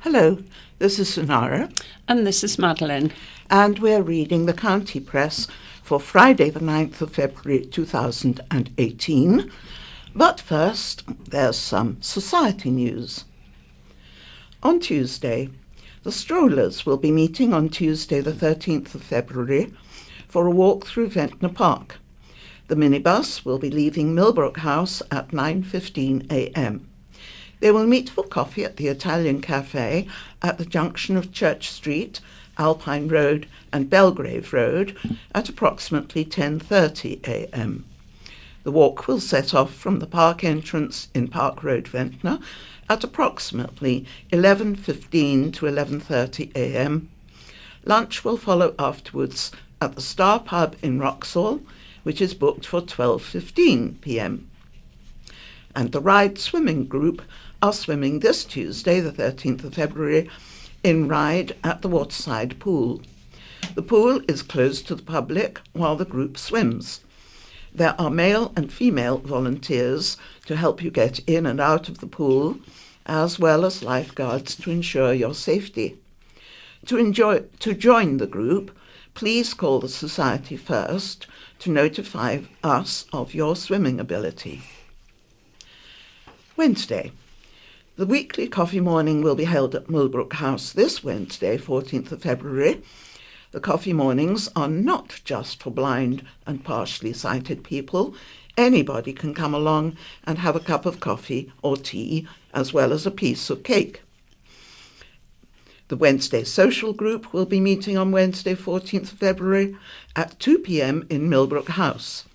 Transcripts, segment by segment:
Hello, this is Sonara, And this is Madeline. and we're reading the County Press for Friday the 9th of February 2018. But first, there's some society news. On Tuesday, the strollers will be meeting on Tuesday the 13th of February for a walk through Ventnor Park. The minibus will be leaving Millbrook House at 9:15 a.m. They will meet for coffee at the Italian Cafe at the junction of Church Street, Alpine Road and Belgrave Road at approximately 10:30 a.m. The walk will set off from the park entrance in Park Road, Ventnor at approximately 11:15 to 11:30 a.m. Lunch will follow afterwards at the Star Pub in Wroxall, which is booked for 12:15 p.m. And the Ryde swimming group are swimming this Tuesday, the 13th of February, in Ryde at the Waterside Pool. The pool is closed to the public while the group swims. There are male and female volunteers to help you get in and out of the pool, as well as lifeguards to ensure your safety. To join the group, please call the Society first to notify us of your swimming ability. Wednesday. The weekly coffee morning will be held at Millbrook House this Wednesday, 14th of February. The coffee mornings are not just for blind and partially sighted people. Anybody can come along and have a cup of coffee or tea, as well as a piece of cake. The Wednesday social group will be meeting on Wednesday, 14th of February at 2 p.m. in Millbrook House.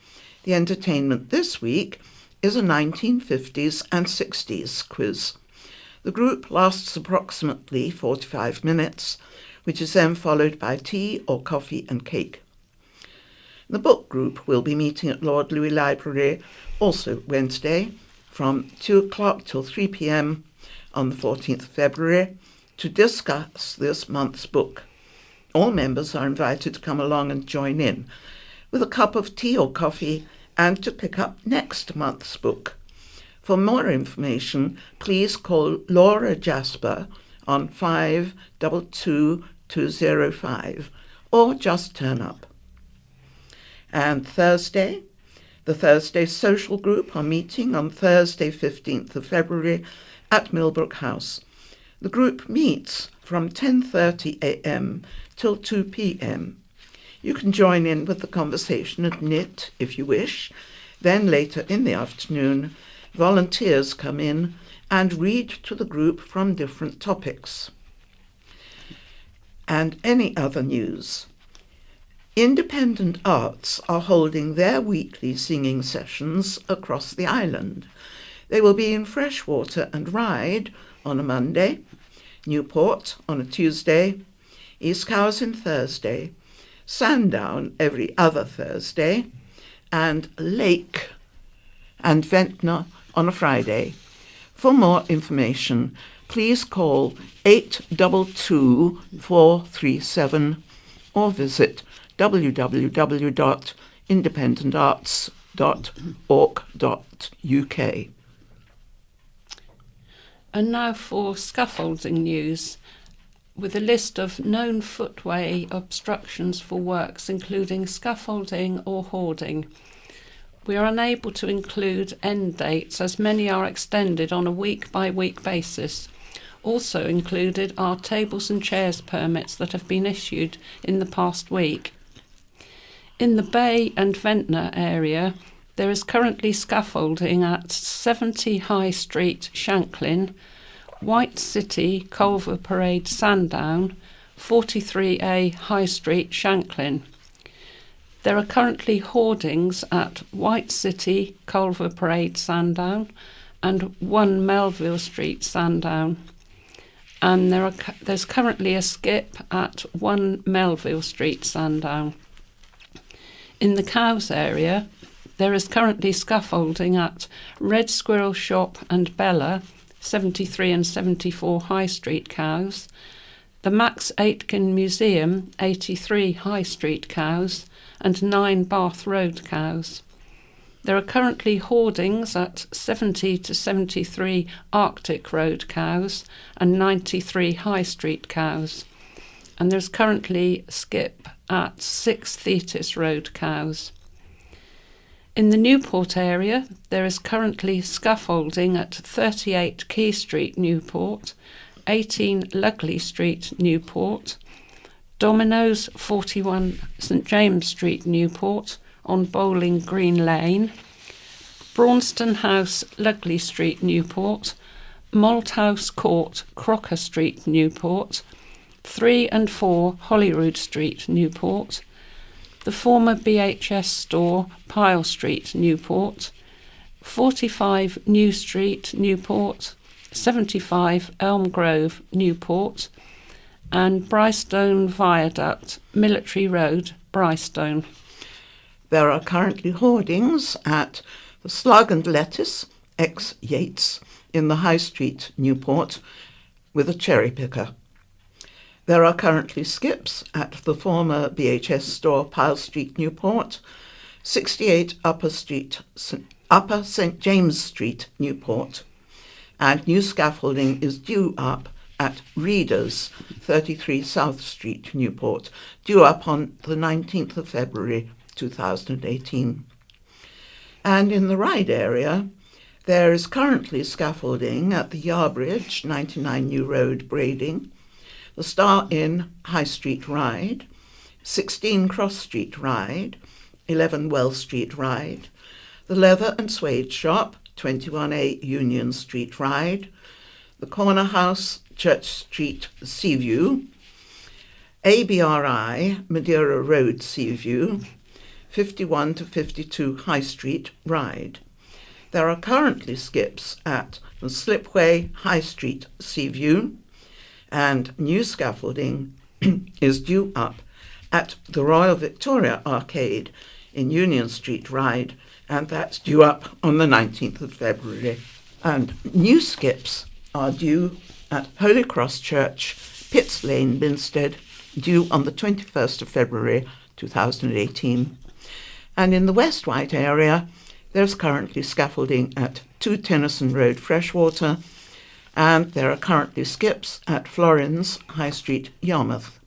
The entertainment this week is a 1950s and 60s quiz. The group lasts approximately 45 minutes, which is then followed by tea or coffee and cake. The book group will be meeting at Lord Louis Library also Wednesday from 2 o'clock till 3 p.m. on the 14th of February to discuss this month's book. All members are invited to come along and join in with a cup of tea or coffee and to pick up next month's book. For more information, please call Laura Jasper on 522205 or just turn up. And Thursday, the Thursday social group are meeting on Thursday, 15th of February at Millbrook House. The group meets from 10:30 a.m. till 2 p.m. You can join in with the conversation and knit if you wish. Then later in the afternoon, volunteers come in and read to the group from different topics. And any other news. Independent Arts are holding their weekly singing sessions across the island. They will be in Freshwater and Ryde on a Monday, Newport on a Tuesday, East Cowes Thursday, Sandown every other Thursday, and Lake and Ventnor on a Friday. For more information, please call 822-437 or visit www.independentarts.org.uk. And now for scaffolding news, with a list of known footway obstructions for works including scaffolding or hoarding. We are unable to include end dates as many are extended on a week-by-week basis. Also included are tables and chairs permits that have been issued in the past week. In the Bay and Ventnor area, there is currently scaffolding at 70 High Street, Shanklin, Wight City, Culver Parade, Sandown, 43A High Street, Shanklin. There are currently hoardings at Wight City, Culver Parade, Sandown, and 1 Melville Street, Sandown. And there's currently a skip at 1 Melville Street, Sandown. In the Cowes area, there is currently scaffolding at Red Squirrel Shop and Bella, 73 and 74 High Street, Cowes, the Max Aitken Museum, 83 High Street, Cowes, and 9 Bath Road, Cowes. There are currently hoardings at 70 to 73 Arctic Road cows and 93 High Street cows. And there's currently skip at 6 Thetis Road cows. In the Newport area, there is currently scaffolding at 38 Key Street, Newport, 18 Lugley Street, Newport, Domino's 41 St James Street, Newport, on Bowling Green Lane, Braunston House, Lugley Street, Newport, Malthouse Court, Crocker Street, Newport, 3 and 4 Holyrood Street, Newport, the former BHS store, Pyle Street, Newport, 45 New Street, Newport, 75 Elm Grove, Newport, and Brystone Viaduct, Military Road, Brystone. There are currently hoardings at the Slug and Lettuce, ex-Yates, in the High Street, Newport, with a cherry picker. There are currently skips at the former BHS store, Pyle Street, Newport, 68 Upper St James Street, Newport, and new scaffolding is due up at Readers, 33 South Street, Newport, due up on the 19th of February 2018. And in the Ryde area, there is currently scaffolding at the Yarbridge, 99 New Road, Brading, the Star Inn, High Street, Ryde, 16 Cross Street, Ryde, 11 Well Street, Ryde, the Leather and Suede Shop, 21A Union Street, Ryde, the Corner House, Church Street, Seaview, ABRI, Madeira Road, Seaview, 51 to 52 High Street, Ryde. There are currently skips at the Slipway, High Street, Seaview, and new scaffolding is due up at the Royal Victoria Arcade in Union Street, Ryde, and that's due up on the 19th of February. And new skips are due at Holy Cross Church, Pitts Lane, Binstead, due on the 21st of February 2018. And in the West Wight area, there's currently scaffolding at 2 Tennyson Road, Freshwater, and there are currently skips at Florin's, High Street, Yarmouth.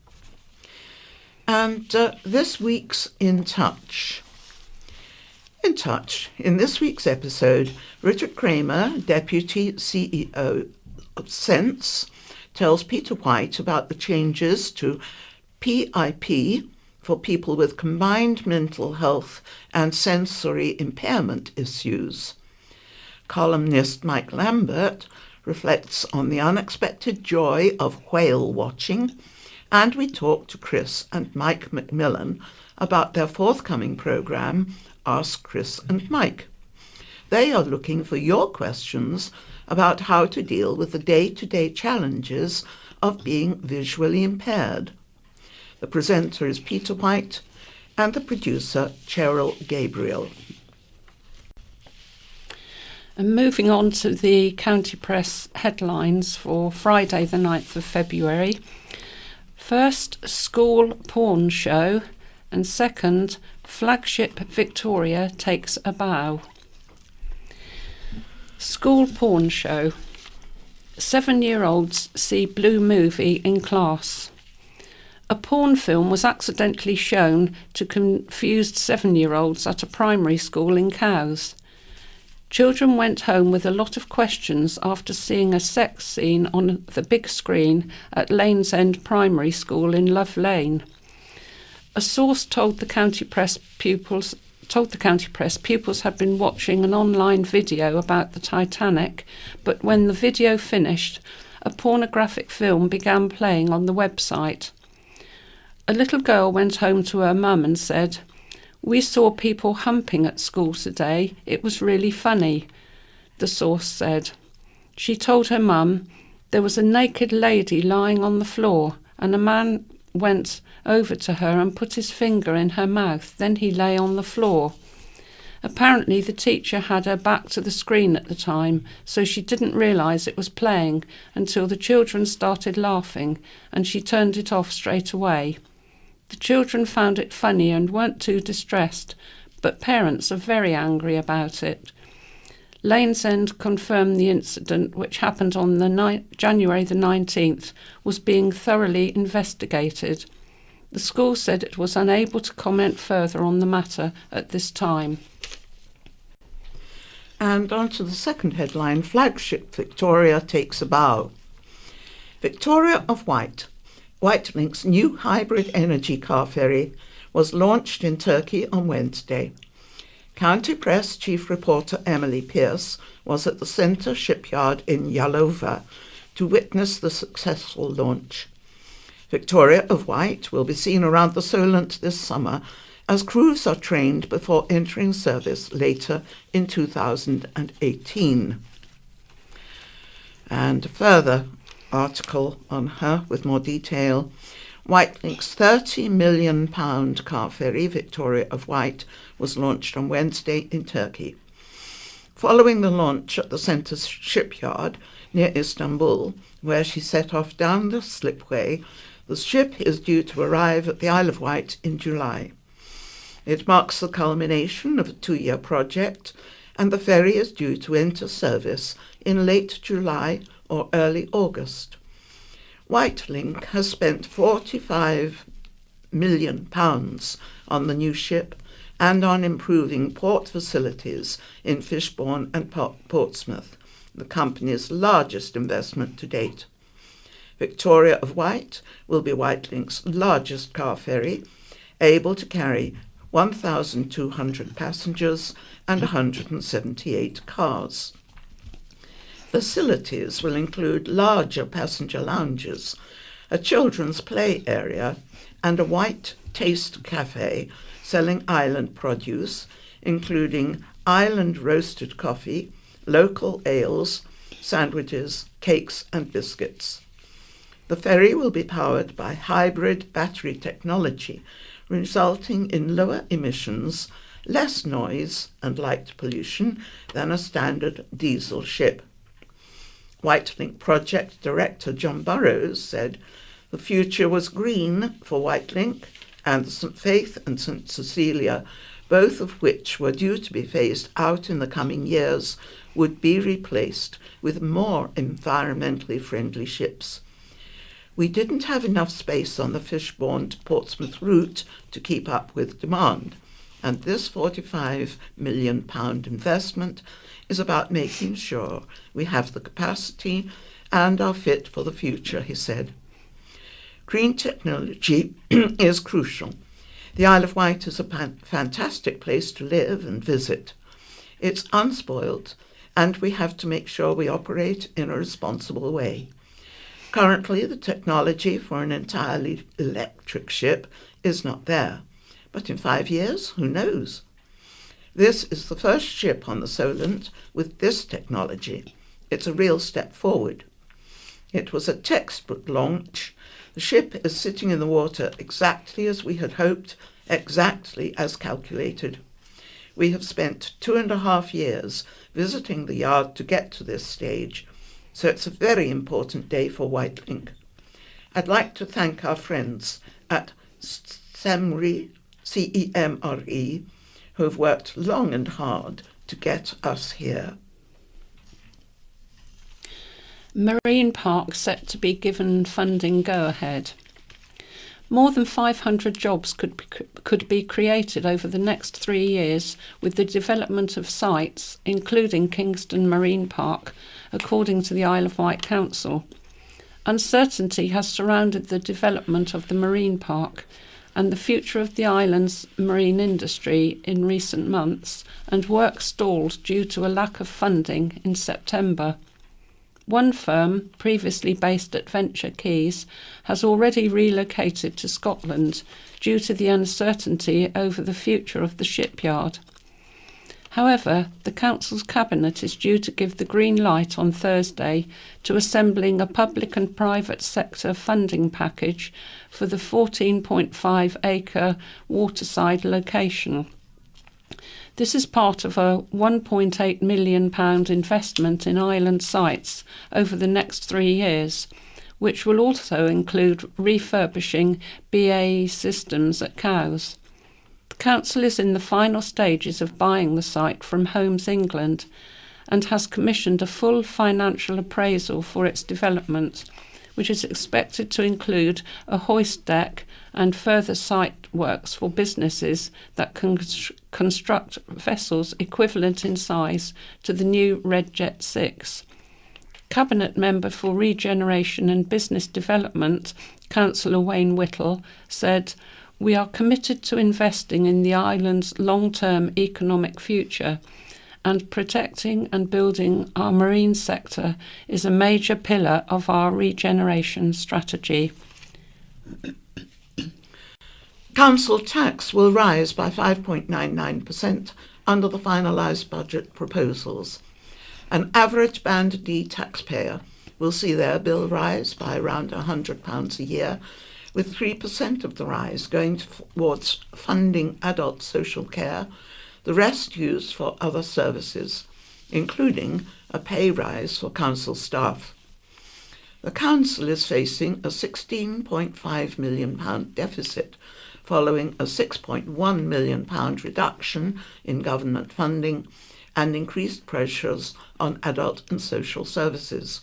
And this week's In Touch. In this week's episode, Richard Kramer, Deputy CEO of Sense, tells Peter Wight about the changes to PIP for people with combined mental health and sensory impairment issues. Columnist Mike Lambert reflects on the unexpected joy of whale watching, and we talk to Chris and Mike Macmillan about their forthcoming programme, Ask Chris and Mike. They are looking for your questions about how to deal with the day-to-day challenges of being visually impaired. The presenter is Peter Wight and the producer Cheryl Gabriel. And moving on to the County Press headlines for Friday the 9th of February. First, school porn show, and second, flagship Victoria takes a bow. School porn show. 7-year-olds see blue movie in class. A porn film was accidentally shown to confused 7-year-olds at a primary school in Cowes. Children went home with a lot of questions after seeing a sex scene on the big screen at Lanes End Primary School in Love Lane. A source told the County Press pupils had been watching an online video about the Titanic, but when the video finished, a pornographic film began playing on the website. A little girl went home to her mum and said, "We saw people humping at school today. It was really funny," the source said. She told her mum there was a naked lady lying on the floor and a man went over to her and put his finger in her mouth. Then he lay on the floor. Apparently the teacher had her back to the screen at the time, so she didn't realise it was playing until the children started laughing and she turned it off straight away. The children found it funny and weren't too distressed, but parents are very angry about it. Lane's End confirmed the incident, which happened on January the 19th, was being thoroughly investigated. The school said it was unable to comment further on the matter at this time. And on to the second headline, flagship Victoria takes a bow. Victoria of Wight, Wight Link's new hybrid energy car ferry, was launched in Turkey on Wednesday. County Press chief reporter Emily Pearce was at the centre shipyard in Yalova to witness the successful launch. Victoria of Wight will be seen around the Solent this summer as crews are trained before entering service later in 2018. And a further article on her with more detail. Wight Link's £30 million car ferry, Victoria of Wight, was launched on Wednesday in Turkey. Following the launch at the centre's shipyard near Istanbul, where she set off down the slipway, the ship is due to arrive at the Isle of Wight in July. It marks the culmination of a 2-year project, and the ferry is due to enter service in late July or early August. Wight Link has spent £45 million on the new ship and on improving port facilities in Fishbourne and Portsmouth, the company's largest investment to date. Victoria of Wight will be Wight Link's largest car ferry, able to carry 1,200 passengers and 178 cars. Facilities will include larger passenger lounges, a children's play area, and a Wight Taste Cafe selling island produce, including island roasted coffee, local ales, sandwiches, cakes and biscuits. The ferry will be powered by hybrid battery technology, resulting in lower emissions, less noise and light pollution than a standard diesel ship. Wight Link project director John Burrows said the future was green for Wight Link and the St Faith and St Cecilia, both of which were due to be phased out in the coming years, would be replaced with more environmentally friendly ships. We didn't have enough space on the Fishbourne to Portsmouth route to keep up with demand, and this £45 million investment is about making sure we have the capacity and are fit for the future, he said. Green technology is crucial. The Isle of Wight is a fantastic place to live and visit. It's unspoilt, and we have to make sure we operate in a responsible way. Currently, the technology for an entirely electric ship is not there, but in 5 years, who knows? This is the first ship on the Solent with this technology. It's a real step forward. It was a textbook launch. The ship is sitting in the water exactly as we had hoped, exactly as calculated. We have spent 2.5 years visiting the yard to get to this stage, so it's a very important day for Wight Link. I'd like to thank our friends at CEMRE, CEMRE, who have worked long and hard to get us here. Marine Park set to be given funding go-ahead. More than 500 jobs could be created over the next 3 years with the development of sites, including Kingston Marine Park, according to the Isle of Wight Council. Uncertainty has surrounded the development of the marine park and the future of the island's marine industry in recent months, and work stalled due to a lack of funding in September. One firm, previously based at Venture Quays, has already relocated to Scotland due to the uncertainty over the future of the shipyard. However, the Council's Cabinet is due to give the green light on Thursday to assembling a public and private sector funding package for the 14.5-acre waterside location. This is part of a £1.8 million investment in island sites over the next 3 years, which will also include refurbishing BAE systems at Cowes. The council is in the final stages of buying the site from Homes England and has commissioned a full financial appraisal for its development, which is expected to include a hoist deck and further site works for businesses that can construct vessels equivalent in size to the new Red Jet 6. Cabinet Member for Regeneration and Business Development, Councillor Wayne Whittle, said, "We are committed to investing in the island's long-term economic future, and protecting and building our marine sector is a major pillar of our regeneration strategy." Council tax will rise by 5.99% under the finalised budget proposals. An average Band D taxpayer will see their bill rise by around £100 a year, with 3% of the rise going towards funding adult social care, the rest used for other services, including a pay rise for council staff. The council is facing a £16.5 million deficit following a £6.1 million reduction in government funding and increased pressures on adult and social services.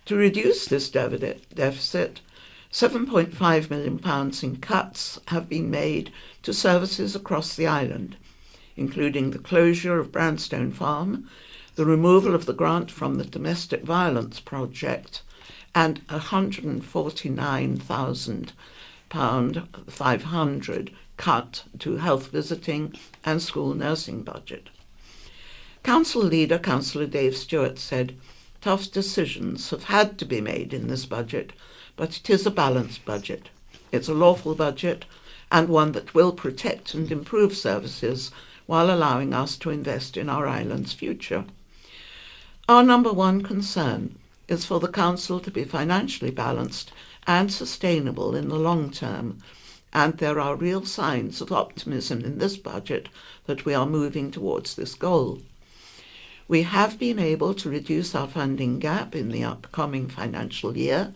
To reduce this deficit, £7.5 million in cuts have been made to services across the island, including the closure of Brandstone Farm, the removal of the grant from the Domestic Violence Project, and £149,500 cut to health visiting and school nursing budget. Council leader Councillor Dave Stewart said, "Tough decisions have had to be made in this budget, but it is a balanced budget. It's a lawful budget and one that will protect and improve services while allowing us to invest in our island's future. Our number one concern is for the council to be financially balanced and sustainable in the long term, and there are real signs of optimism in this budget that we are moving towards this goal. We have been able to reduce our funding gap in the upcoming financial year,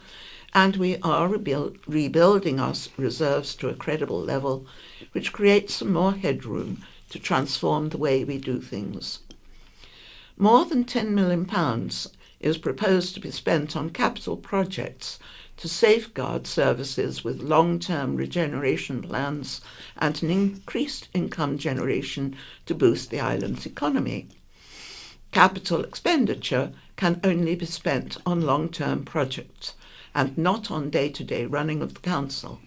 and we are rebuilding our reserves to a credible level, which creates some more headroom to transform the way we do things. More than £10 million is proposed to be spent on capital projects to safeguard services with long-term regeneration plans and an increased income generation to boost the island's economy. Capital expenditure can only be spent on long-term projects and not on day-to-day running of the council.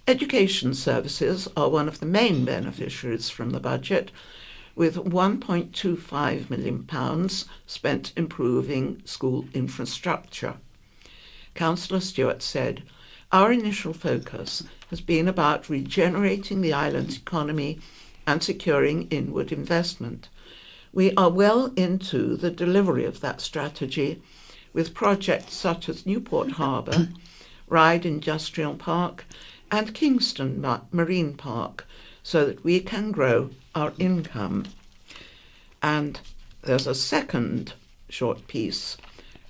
Education services are one of the main beneficiaries from the budget, with £1.25 million spent improving school infrastructure. Councillor Stewart said, "Our initial focus has been about regenerating the island's economy and securing inward investment. We are well into the delivery of that strategy with projects such as Newport Harbour, Ryde Industrial Park and Kingston Marine Park, so that we can grow our income." And there's a second short piece.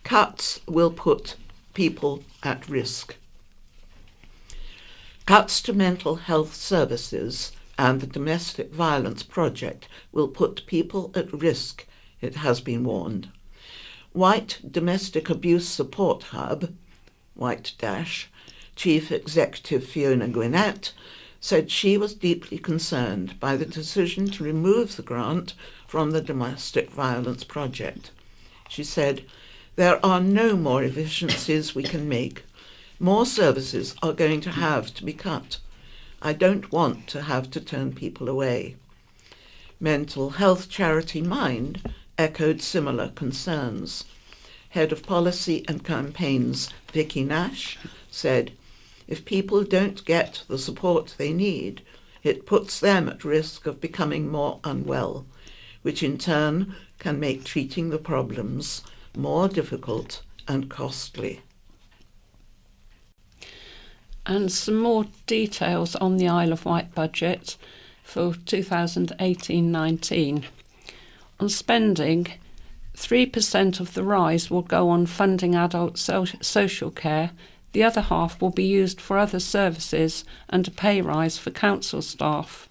Cuts will put people at risk. Cuts to mental health services and the domestic violence project will put people at risk, it has been warned. Wight Domestic Abuse Support Hub, Wight Dash, Chief Executive Fiona Gwinnett, said she was deeply concerned by the decision to remove the grant from the domestic violence project. She said, "There are no more efficiencies we can make. More services are going to have to be cut. I don't want to have to turn people away." Mental health charity Mind echoed similar concerns. Head of Policy and Campaigns Vicky Nash said, "If people don't get the support they need, it puts them at risk of becoming more unwell, which in turn can make treating the problems more difficult and costly." And some more details on the Isle of Wight budget for 2018-19. On spending, 3% of the rise will go on funding adult social care. The other half will be used for other services and a pay rise for council staff.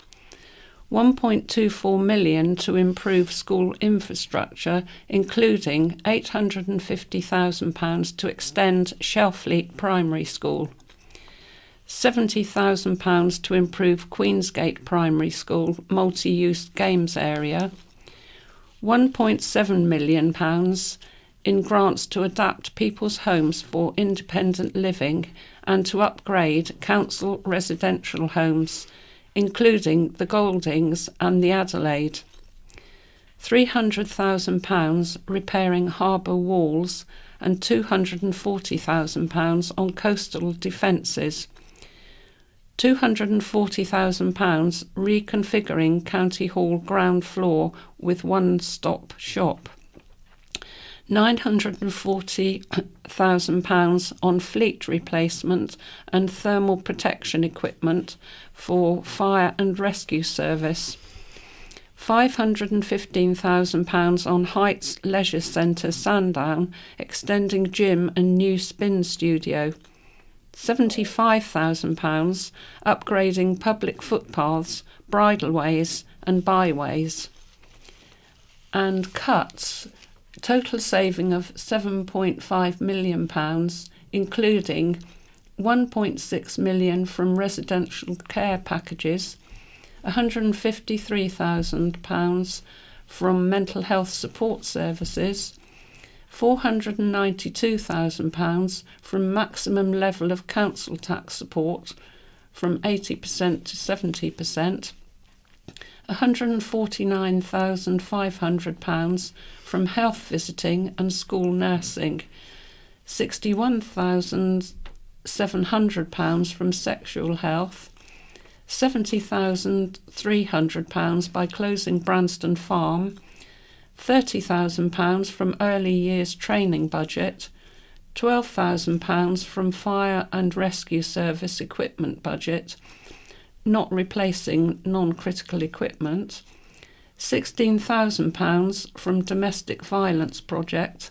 1.24 million to improve school infrastructure, including £850,000 to extend Shelfleet Primary School, £70,000 to improve Queensgate Primary School multi-use games area, £1.7 million in grants to adapt people's homes for independent living and to upgrade council residential homes, including the Goldings and the Adelaide. £300,000 repairing harbour walls and £240,000 on coastal defences. £240,000 reconfiguring County Hall ground floor with one-stop shop. £940,000 on fleet replacement and thermal protection equipment for fire and rescue service. £515,000 on Heights Leisure Centre Sandown, extending gym and new spin studio. £75,000 upgrading public footpaths, bridleways and byways. And cuts, total saving of £7.5 million, including £1.6 million from residential care packages, £153,000 from mental health support services, £492,000 from maximum level of council tax support from 80% to 70%, £149,500 from health visiting and school nursing, £61,700 from sexual health, £70,300 by closing Branston Farm, £30,000 from early years training budget, £12,000 from fire and rescue service equipment budget, not replacing non-critical equipment, £16,000 from domestic violence project,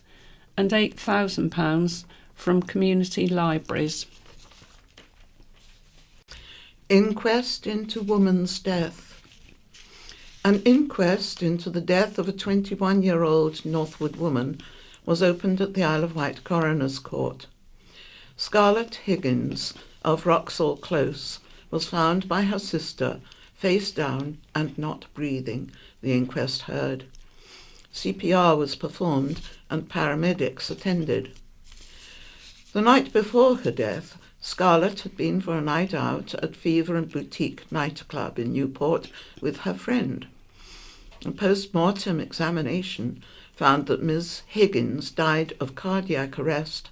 and £8,000 from community libraries. Inquest into woman's death. An inquest into the death of a 21-year-old Northwood woman was opened at the Isle of Wight Coroner's Court. Scarlett Higgins of Wroxall Close was found by her sister, face down and not breathing, the inquest heard. CPR was performed and paramedics attended. The night before her death, Scarlett had been for a night out at Fever and Boutique nightclub in Newport with her friend. A post-mortem examination found that Ms. Higgins died of cardiac arrest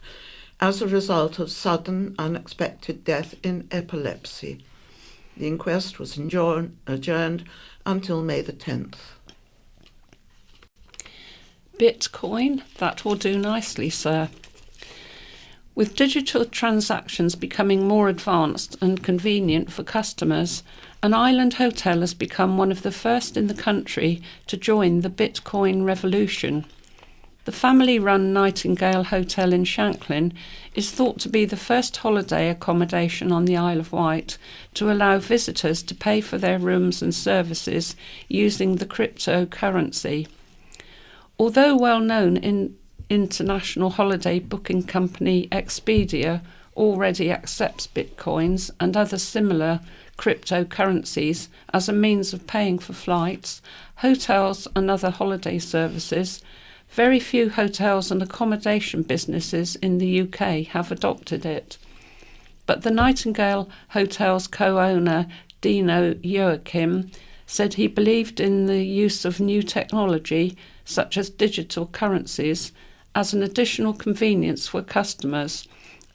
as a result of sudden, unexpected death in epilepsy. The inquest was adjourned until May the 10th. Bitcoin, that will do nicely, sir. With digital transactions becoming more advanced and convenient for customers, an island hotel has become one of the first in the country to join the Bitcoin revolution. The family-run Nightingale Hotel in Shanklin is thought to be the first holiday accommodation on the Isle of Wight to allow visitors to pay for their rooms and services using the cryptocurrency. Although well known in international holiday booking company Expedia already accepts bitcoins and other similar cryptocurrencies as a means of paying for flights, hotels and other holiday services, very few hotels and accommodation businesses in the UK have adopted it. But the Nightingale Hotel's co-owner Dino Joachim said he believed in the use of new technology such as digital currencies as an additional convenience for customers,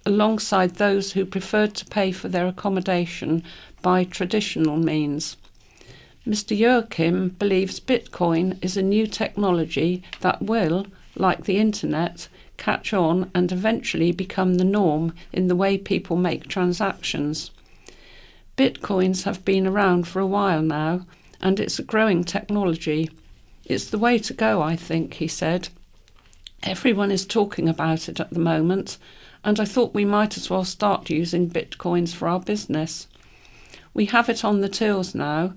alongside those who preferred to pay for their accommodation by traditional means. Mr. Joachim believes Bitcoin is a new technology that will, like the internet, catch on and eventually become the norm in the way people make transactions. Bitcoins have been around for a while now, and it's a growing technology. It's the way to go, I think, he said. Everyone is talking about it at the moment, and I thought we might as well start using bitcoins for our business. We have it on the tills now.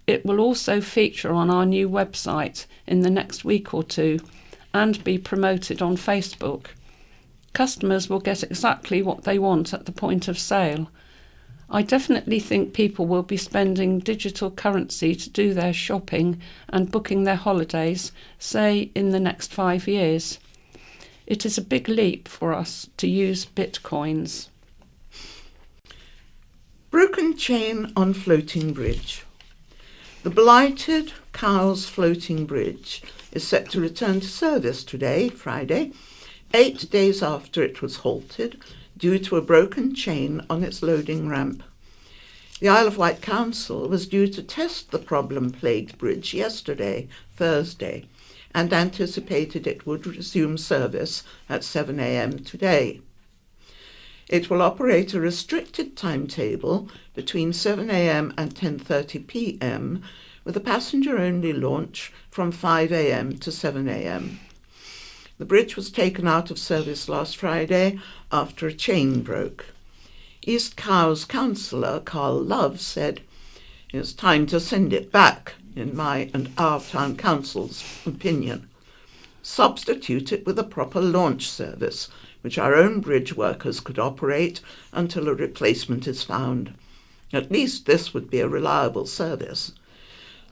It will also feature on our new website in the next week or two and be promoted on Facebook. Customers will get exactly what they want at the point of sale. I definitely think people will be spending digital currency to do their shopping and booking their holidays, say, in the next 5 years. It is a big leap for us to use bitcoins. Broken chain on floating bridge. The blighted Cowes floating bridge is set to return to service today, Friday, 8 days after it was halted due to a broken chain on its loading ramp. The Isle of Wight Council was due to test the problem-plagued bridge yesterday, Thursday, and anticipated it would resume service at 7 a.m. today. It will operate a restricted timetable between 7 a.m. and 10:30 p.m. with a passenger-only launch from 5 a.m. to 7 a.m. The bridge was taken out of service last Friday after a chain broke. East Cowes councillor Carl Love said, "It's time to send it back, in my and our town council's opinion. Substitute it with a proper launch service, which our own bridge workers could operate until a replacement is found. At least this would be a reliable service.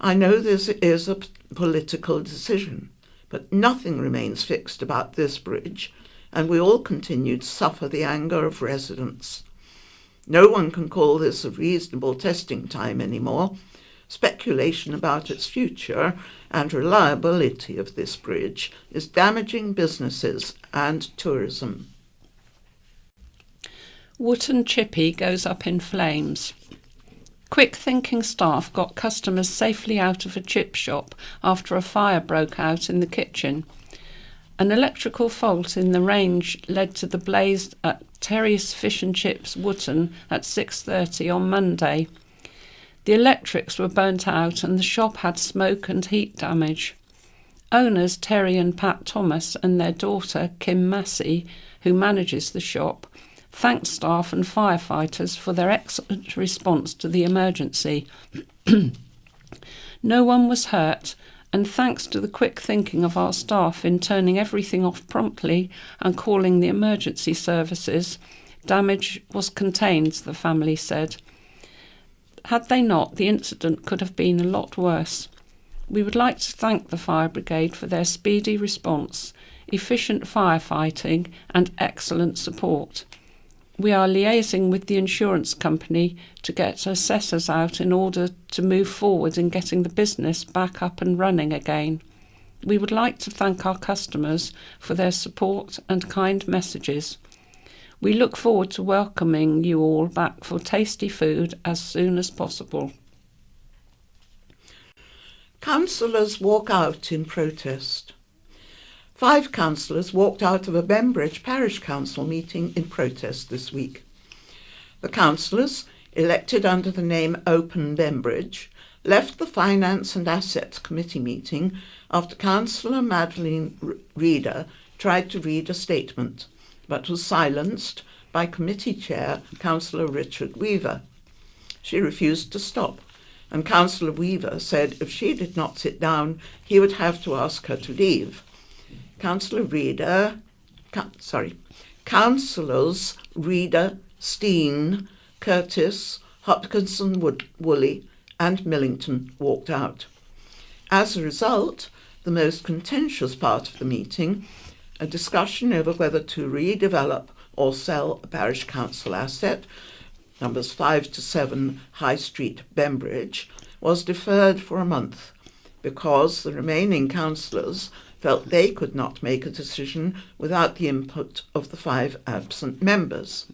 I know this is a political decision, but nothing remains fixed about this bridge, and we all continue to suffer the anger of residents. No one can call this a reasonable testing time anymore. Speculation about its future and reliability of this bridge is damaging businesses and tourism." Wootton Chippy goes up in flames. Quick-thinking staff got customers safely out of a chip shop after a fire broke out in the kitchen. An electrical fault in the range led to the blaze at Terry's Fish and Chips, Wootton, at 6:30 on Monday. The electrics were burnt out and the shop had smoke and heat damage. Owners Terry and Pat Thomas and their daughter Kim Massey, who manages the shop, thanked staff and firefighters for their excellent response to the emergency. No one was hurt, and thanks to the quick thinking of our staff in turning everything off promptly and calling the emergency services, damage was contained, the family said. Had they not, the incident could have been a lot worse. We would like to thank the fire brigade for their speedy response, efficient firefighting and excellent support. We are liaising with the insurance company to get assessors out in order to move forward in getting the business back up and running again. We would like to thank our customers for their support and kind messages. We look forward to welcoming you all back for tasty food as soon as possible. Councillors walk out in protest. 5 councillors walked out of a Bembridge Parish Council meeting in protest this week. The councillors, elected under the name Open Bembridge, left the Finance and Assets Committee meeting after Councillor Madeleine Reader tried to read a statement, but was silenced by Committee Chair Councillor Richard Weaver. She refused to stop, and Councillor Weaver said if she did not sit down, he would have to ask her to leave. Councillors Reader, Steen, Curtis, Hopkinson Woolley and Millington walked out. As a result, the most contentious part of the meeting, a discussion over whether to redevelop or sell a parish council asset, numbers 5 to 7 High Street, Bembridge, was deferred for a month because the remaining councillors felt they could not make a decision without the input of the 5 absent members.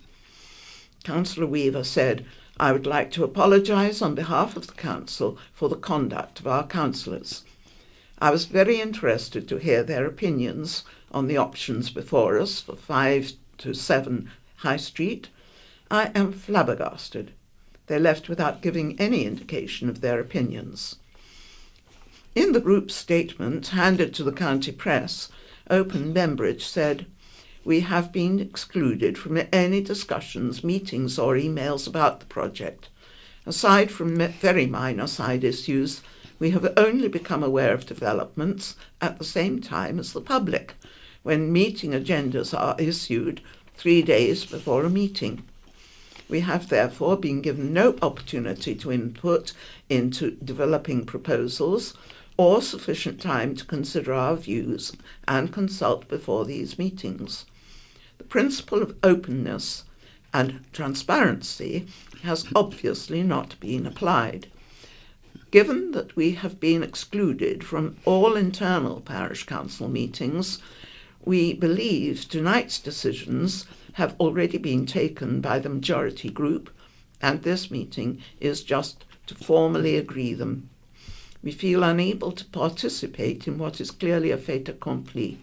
Councillor Weaver said, "I would like to apologise on behalf of the council for the conduct of our councillors. I was very interested to hear their opinions on the options before us for 5 to 7 High Street. I am flabbergasted. They left without giving any indication of their opinions." In the group statement handed to the county press, Open Bembridge said, "We have been excluded from any discussions, meetings or emails about the project. Aside from very minor side issues, we have only become aware of developments at the same time as the public, when meeting agendas are issued 3 days before a meeting. We have therefore been given no opportunity to input into developing proposals or sufficient time to consider our views and consult before these meetings. The principle of openness and transparency has obviously not been applied. Given that we have been excluded from all internal parish council meetings, we believe tonight's decisions have already been taken by the majority group, and this meeting is just to formally agree them. We feel unable to participate in what is clearly a fait accompli.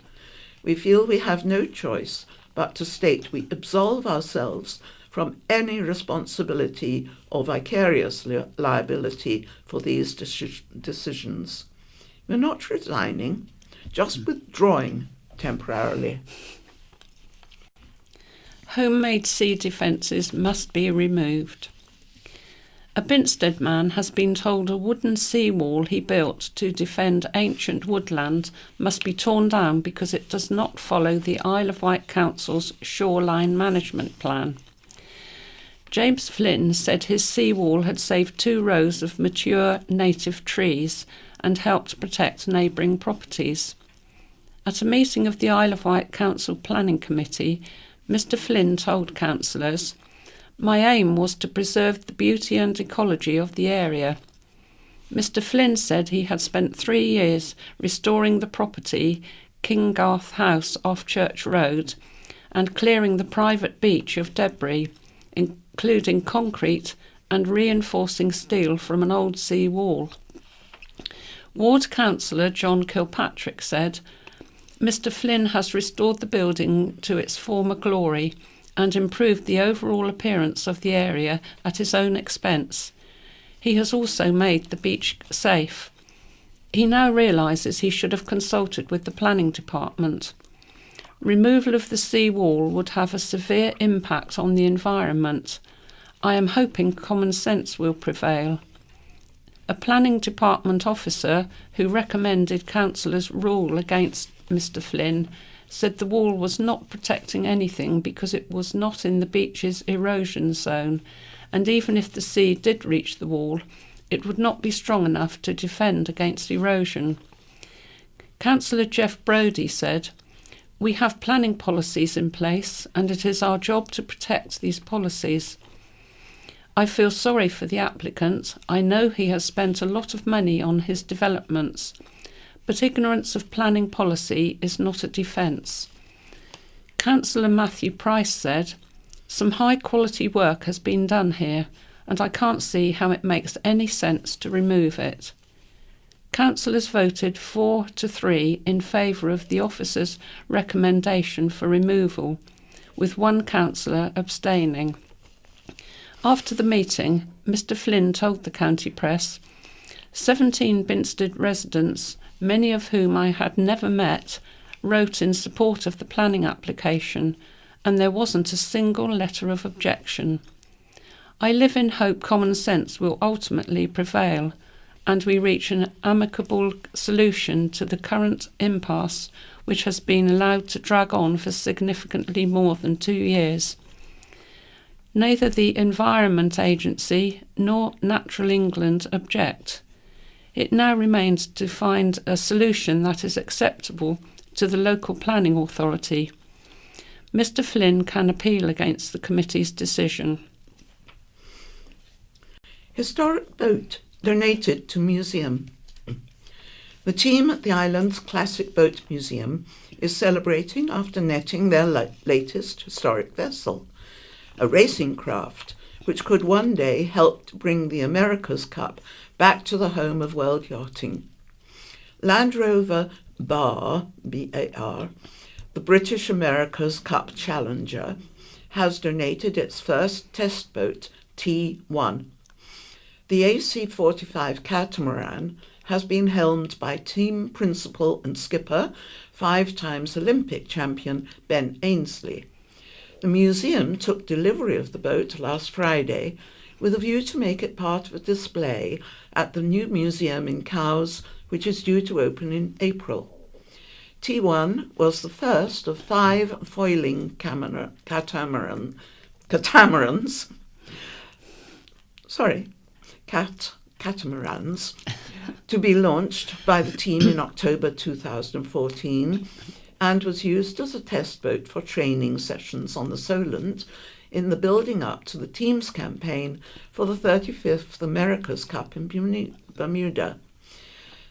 We feel we have no choice but to state we absolve ourselves from any responsibility or vicarious liability for these decisions. We're not resigning, just withdrawing temporarily. Homemade sea defences must be removed. A Binstead man has been told a wooden seawall he built to defend ancient woodland must be torn down because it does not follow the Isle of Wight Council's shoreline management plan. James Flynn said his seawall had saved 2 rows of mature native trees and helped protect neighbouring properties. At a meeting of the Isle of Wight Council Planning Committee, Mr Flynn told councillors, "My aim was to preserve the beauty and ecology of the area." Mr Flynn said he had spent 3 years restoring the property, Kingarth House off Church Road, and clearing the private beach of debris, including concrete and reinforcing steel from an old sea wall. Ward Councillor John Kilpatrick said, "Mr Flynn has restored the building to its former glory and improved the overall appearance of the area at his own expense. He has also made the beach safe. He now realises he should have consulted with the planning department. Removal of the sea wall would have a severe impact on the environment. I am hoping common sense will prevail." A planning department officer who recommended councillors rule against Mr Flynn said the wall was not protecting anything because it was not in the beach's erosion zone, and even if the sea did reach the wall, it would not be strong enough to defend against erosion. Councillor Jeff Brodie said, "We have planning policies in place, and it is our job to protect these policies. I feel sorry for the applicant. I know he has spent a lot of money on his developments, but ignorance of planning policy is not a defence." Councillor Matthew Price said, "Some high-quality work has been done here, and I can't see how it makes any sense to remove it." Councillors voted 4-3 in favour of the officer's recommendation for removal, with 1 councillor abstaining. After the meeting, Mr Flynn told the county press, 17 Binstead residents, many of whom I had never met, wrote in support of the planning application, and there wasn't a single letter of objection. I live in hope common sense will ultimately prevail, and we reach an amicable solution to the current impasse which has been allowed to drag on for significantly more than 2 years. Neither the Environment Agency nor Natural England object. It now remains to find a solution that is acceptable to the local planning authority. Mr Flynn can appeal against the committee's decision. Historic boat donated to museum. The team at the island's Classic Boat Museum is celebrating after netting their latest historic vessel, a racing craft which could one day help to bring the America's Cup back to the home of world yachting. Land Rover BAR, B-A-R, the British America's Cup Challenger, has donated its first test boat, T1. The AC-45 catamaran has been helmed by team principal and skipper, 5 times Olympic champion Ben Ainsley. The museum took delivery of the boat last Friday, with a view to make it part of a display at the new museum in Cowes, which is due to open in April. T1 was the first of 5 foiling catamarans to be launched by the team in October 2014 and was used as a test boat for training sessions on the Solent in the building up to the team's campaign for the 35th America's Cup in Bermuda.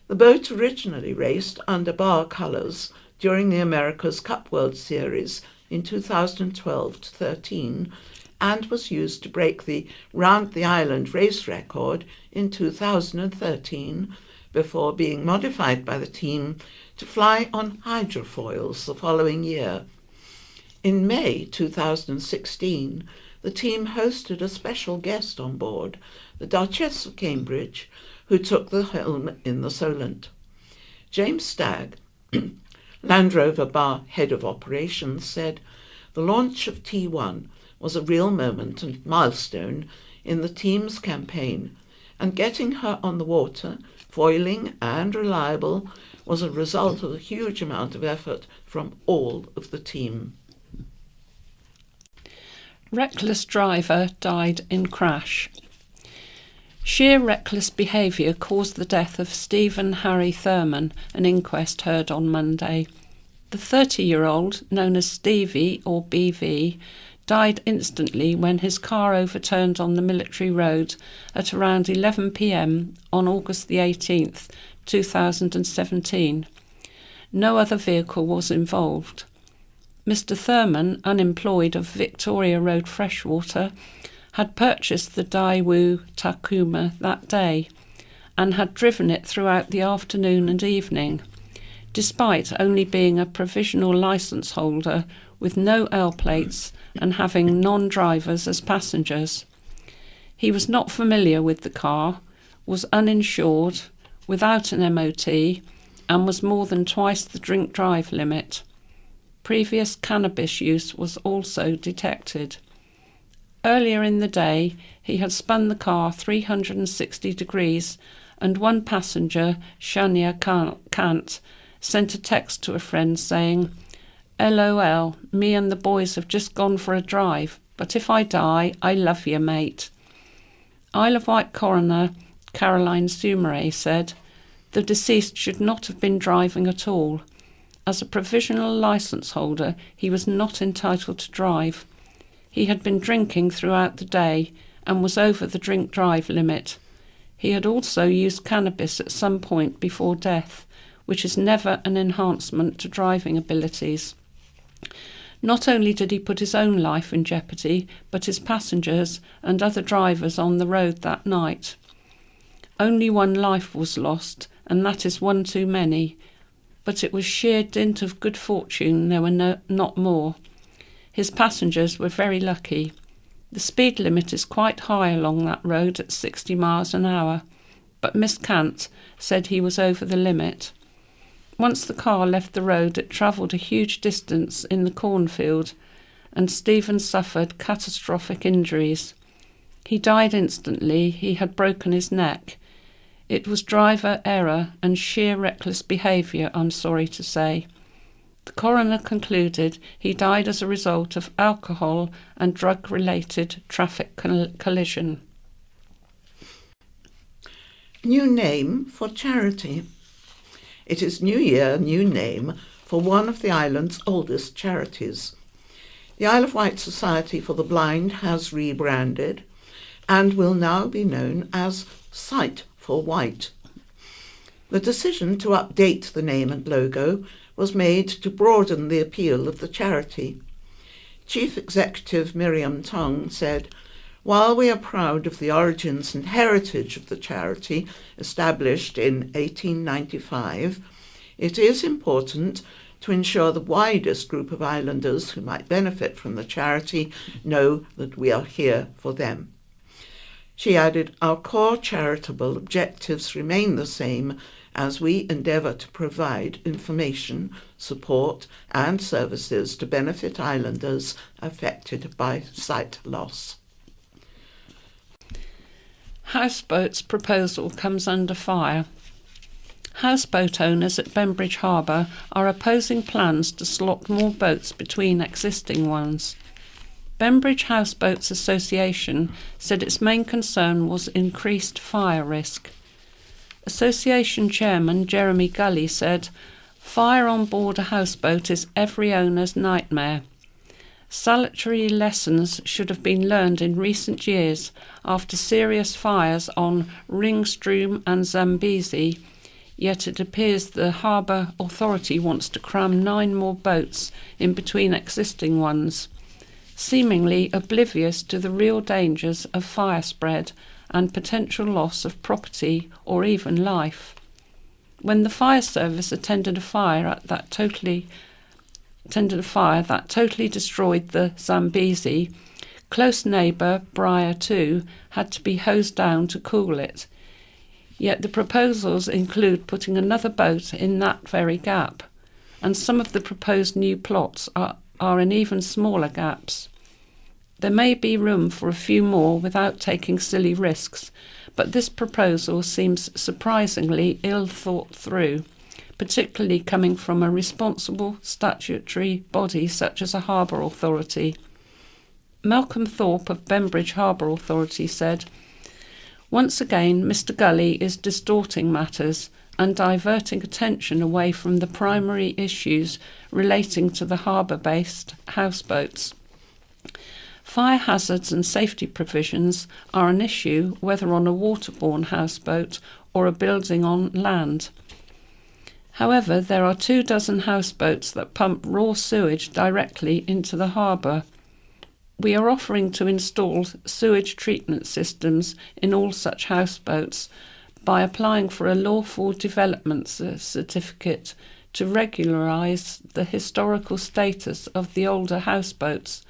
The boat originally raced under bar colours during the America's Cup World Series in 2012-13 and was used to break the Round the Island race record in 2013 before being modified by the team to fly on hydrofoils the following year. In May 2016, the team hosted a special guest on board, the Duchess of Cambridge, who took the helm in the Solent. James Stagg, Land Rover Bar Head of Operations, said, "The launch of T1 was a real moment and milestone in the team's campaign, and getting her on the water, foiling and reliable, was a result of a huge amount of effort from all of the team." Reckless driver died in crash. Sheer reckless behaviour caused the death of Stephen Harry Thurman, an inquest heard on Monday. The 30-year-old, known as Stevie or BV, died instantly when his car overturned on the military road at around 11 p.m. on August the 18th, 2017. No other vehicle was involved. Mr. Thurman, unemployed of Victoria Road Freshwater, had purchased the Daewoo Takuma that day and had driven it throughout the afternoon and evening, despite only being a provisional licence holder with no L plates and having non-drivers as passengers. He was not familiar with the car, was uninsured, without an MOT, and was more than twice the drink-drive limit. Previous cannabis use was also detected. Earlier in the day, he had spun the car 360 degrees, and one passenger, Shania Kant, sent a text to a friend saying, "LOL, me and the boys have just gone for a drive, but if I die, I love you, mate." Isle of Wight coroner Caroline Soumaret said, "The deceased should not have been driving at all. As a provisional licence holder, he was not entitled to drive. He had been drinking throughout the day and was over the drink-drive limit. He had also used cannabis at some point before death, which is never an enhancement to driving abilities. Not only did he put his own life in jeopardy, but his passengers and other drivers on the road that night. Only one life was lost, and that is one too many, but it was sheer dint of good fortune there were not more. His passengers were very lucky. The speed limit is quite high along that road at 60 miles an hour, but Miss Kant said he was over the limit. Once the car left the road, it travelled a huge distance in the cornfield, and Stephen suffered catastrophic injuries. He died instantly. He had broken his neck. It was driver error and sheer reckless behaviour, I'm sorry to say. The coroner concluded he died as a result of alcohol and drug-related traffic collision. New name for charity. It is New Year, new name for one of the island's oldest charities. The Isle of Wight Society for the Blind has rebranded and will now be known as Sight for Wight. The decision to update the name and logo was made to broaden the appeal of the charity. Chief Executive Miriam Tong said, "While we are proud of the origins and heritage of the charity established in 1895, it is important to ensure the widest group of islanders who might benefit from the charity know that we are here for them." She added, "Our core charitable objectives remain the same as we endeavour to provide information, support and services to benefit islanders affected by sight loss." houseboats proposal comes under fire. Houseboat owners at Bembridge Harbour are opposing plans to slot more boats between existing ones. Bembridge Houseboats Association said its main concern was increased fire risk. Association chairman Jeremy Gully said, "Fire on board a houseboat is every owner's nightmare. Salutary lessons should have been learned in recent years after serious fires on Ringstrom and Zambezi, yet it appears the Harbour Authority wants to cram 9 more boats in between existing ones, seemingly oblivious to the real dangers of fire spread and potential loss of property or even life. When the fire service attended a fire that totally destroyed the Zambezi, close neighbour Briar 2 had to be hosed down to cool it. Yet the proposals include putting another boat in that very gap, and some of the proposed new plots are in even smaller gaps. There may be room for a few more without taking silly risks, but this proposal seems surprisingly ill thought through, particularly coming from a responsible statutory body such as a harbour authority. Malcolm Thorpe of Bembridge Harbour Authority said, "Once again, Mr Gully is distorting matters and diverting attention away from the primary issues relating to the harbour-based houseboats. Fire hazards and safety provisions are an issue whether on a waterborne houseboat or a building on land. However, there are 24 houseboats that pump raw sewage directly into the harbour. We are offering to install sewage treatment systems in all such houseboats by applying for a lawful development certificate to regularise the historical status of the older houseboats,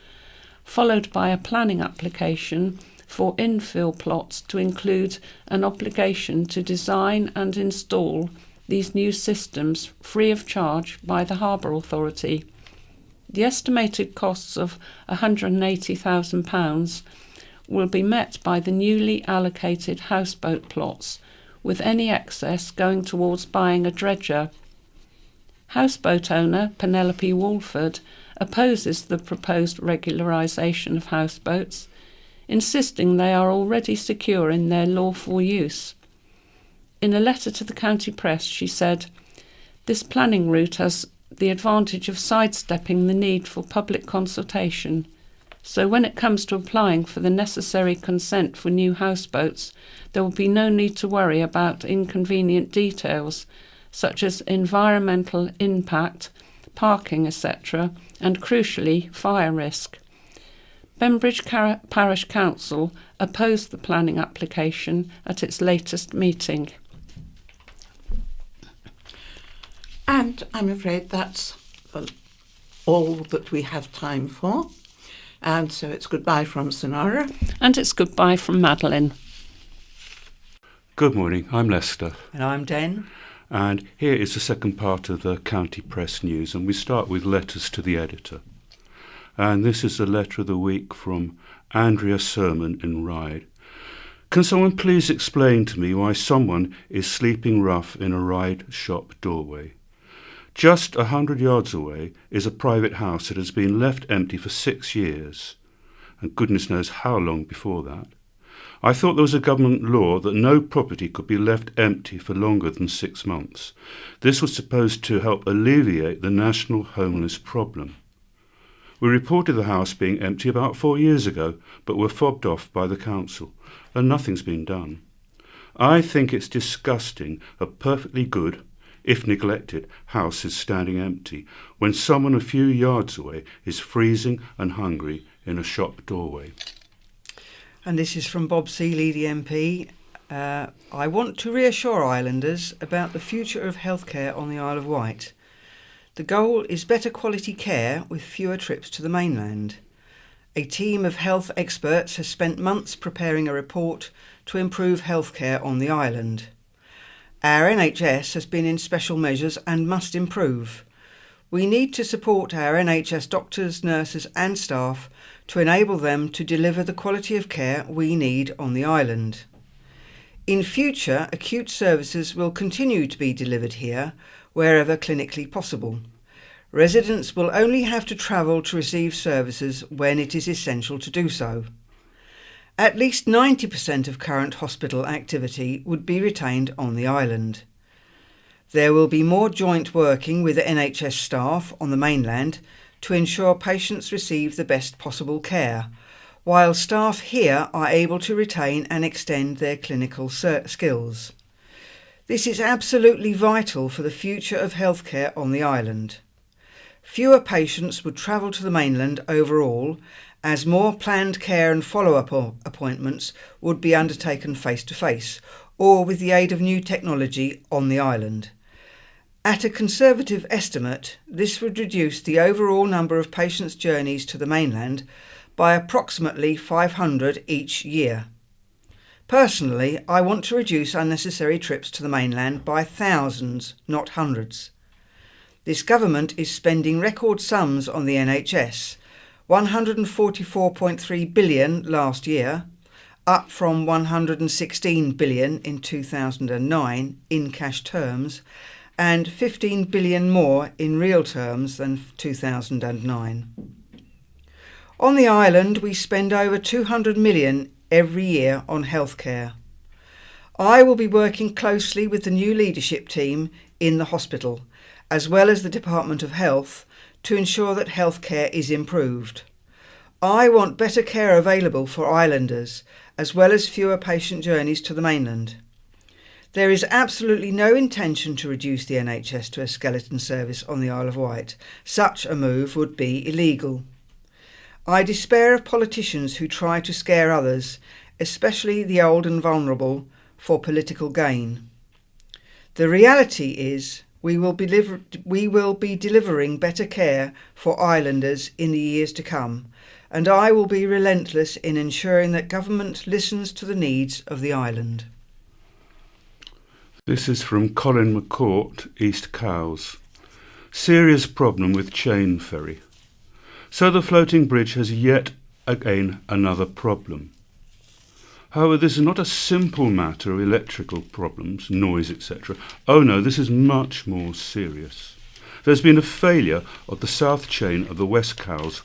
followed by a planning application for infill plots to include an obligation to design and install these new systems free of charge by the Harbour Authority. The estimated costs of £180,000 will be met by the newly allocated houseboat plots, with any excess going towards buying a dredger. Houseboat owner Penelope Walford opposes the proposed regularisation of houseboats, insisting they are already secure in their lawful use. In a letter to the county press, she said, "This planning route has the advantage of sidestepping the need for public consultation. So when it comes to applying for the necessary consent for new houseboats, there will be no need to worry about inconvenient details, such as environmental impact, parking, etc., and crucially, fire risk." Bembridge Parish Council opposed the planning application at its latest meeting. And I'm afraid that's all that we have time for. And so it's goodbye from Sonara. And it's goodbye from Madeline. Good morning, I'm Lester. And I'm Den. And here is the second part of the County Press News, and we start with letters to the editor. And this is the letter of the week from Andrea Sermon in Ryde. "Can someone please explain to me why someone is sleeping rough in a Ryde shop doorway? Just 100 yards away is a private house that has been left empty for 6 years, and goodness knows how long before that. I thought there was a government law that no property could be left empty for longer than 6 months. This was supposed to help alleviate the national homeless problem. We reported the house being empty about 4 years ago, but were fobbed off by the council, and nothing's been done. I think it's disgusting a perfectly good, if neglected, house is standing empty when someone a few yards away is freezing and hungry in a shop doorway." And this is from Bob Seeley, the MP. "I want to reassure islanders about the future of healthcare on the Isle of Wight. The goal is better quality care with fewer trips to the mainland. A team of health experts has spent months preparing a report to improve healthcare on the island. Our NHS has been in special measures and must improve. We need to support our NHS doctors, nurses and staff to enable them to deliver the quality of care we need on the island. In future, acute services will continue to be delivered here wherever clinically possible. Residents will only have to travel to receive services when it is essential to do so. At least 90% of current hospital activity would be retained on the island. There will be more joint working with the NHS staff on the mainland to ensure patients receive the best possible care, while staff here are able to retain and extend their clinical skills. This is absolutely vital for the future of healthcare on the island. Fewer patients would travel to the mainland overall, as more planned care and follow-up appointments would be undertaken face-to-face or with the aid of new technology on the island. At a conservative estimate, this would reduce the overall number of patients' journeys to the mainland by approximately 500 each year. Personally, I want to reduce unnecessary trips to the mainland by thousands, not hundreds. This government is spending record sums on the NHS, $144.3 billion last year, up from $116 billion in 2009 in cash terms, and $15 billion more in real terms than 2009. On the island, we spend over $200 million every year on healthcare. I will be working closely with the new leadership team in the hospital, as well as the Department of Health, to ensure that healthcare is improved. I want better care available for islanders, as well as fewer patient journeys to the mainland. There is absolutely no intention to reduce the NHS to a skeleton service on the Isle of Wight. Such a move would be illegal. I despair of politicians who try to scare others, especially the old and vulnerable, for political gain. The reality is we will be delivering better care for islanders in the years to come, and I will be relentless in ensuring that government listens to the needs of the island. This is from Colin McCourt, East Cowes. Serious problem with chain ferry. So the floating bridge has yet again another problem. However, this is not a simple matter of electrical problems, noise, etc. Oh no, this is much more serious. There's been a failure of the south chain of the West Cowes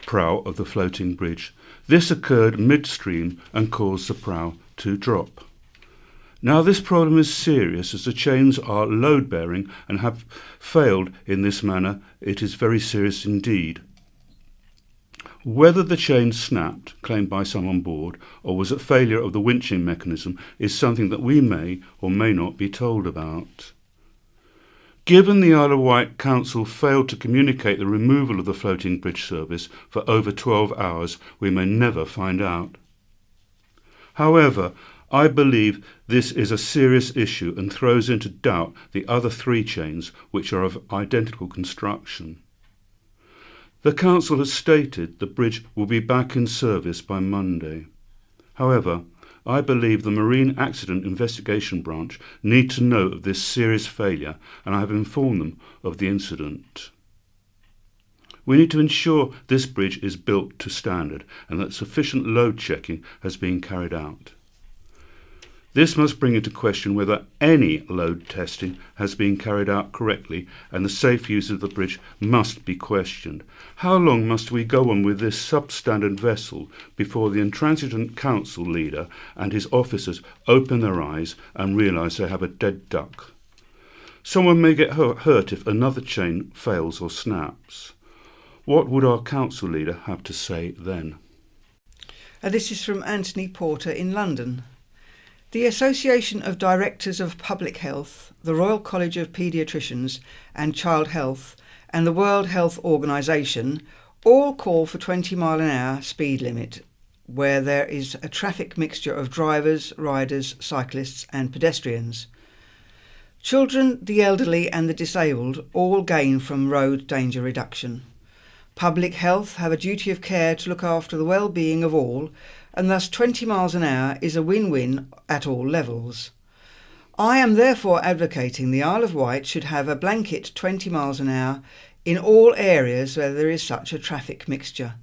prow of the floating bridge. This occurred midstream and caused the prow to drop. Now this problem is serious as the chains are load-bearing and have failed in this manner. It is very serious indeed. Whether the chain snapped, claimed by some on board, or was a failure of the winching mechanism is something that we may or may not be told about. Given the Isle of Wight Council failed to communicate the removal of the floating bridge service for over 12 hours, we may never find out. However, I believe this is a serious issue and throws into doubt the other three chains, which are of identical construction. The Council has stated the bridge will be back in service by Monday. However, I believe the Marine Accident Investigation Branch need to know of this serious failure, and I have informed them of the incident. We need to ensure this bridge is built to standard and that sufficient load checking has been carried out. This must bring into question whether any load testing has been carried out correctly, and the safe use of the bridge must be questioned. How long must we go on with this substandard vessel before the intransigent council leader and his officers open their eyes and realise they have a dead duck? Someone may get hurt if another chain fails or snaps. What would our council leader have to say then? This is from Anthony Porter in London. The Association of Directors of Public Health, the Royal College of Paediatricians and Child Health, and the World Health Organization all call for 20-mile-an-hour speed limit where there is a traffic mixture of drivers, riders, cyclists and pedestrians. Children, the elderly and the disabled all gain from road danger reduction. Public health have a duty of care to look after the well-being of all, and thus 20 miles an hour is a win-win at all levels. I am therefore advocating the Isle of Wight should have a blanket 20 miles an hour in all areas where there is such a traffic mixture.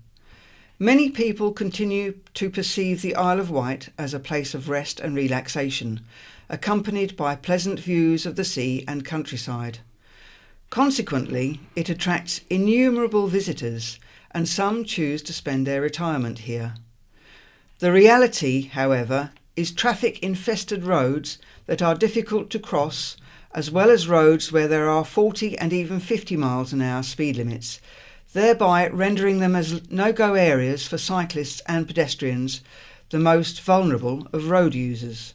Many people continue to perceive the Isle of Wight as a place of rest and relaxation, accompanied by pleasant views of the sea and countryside. Consequently, it attracts innumerable visitors, and some choose to spend their retirement here. The reality, however, is traffic-infested roads that are difficult to cross, as well as roads where there are 40 and even 50 miles an hour speed limits, thereby rendering them as no-go areas for cyclists and pedestrians, the most vulnerable of road users.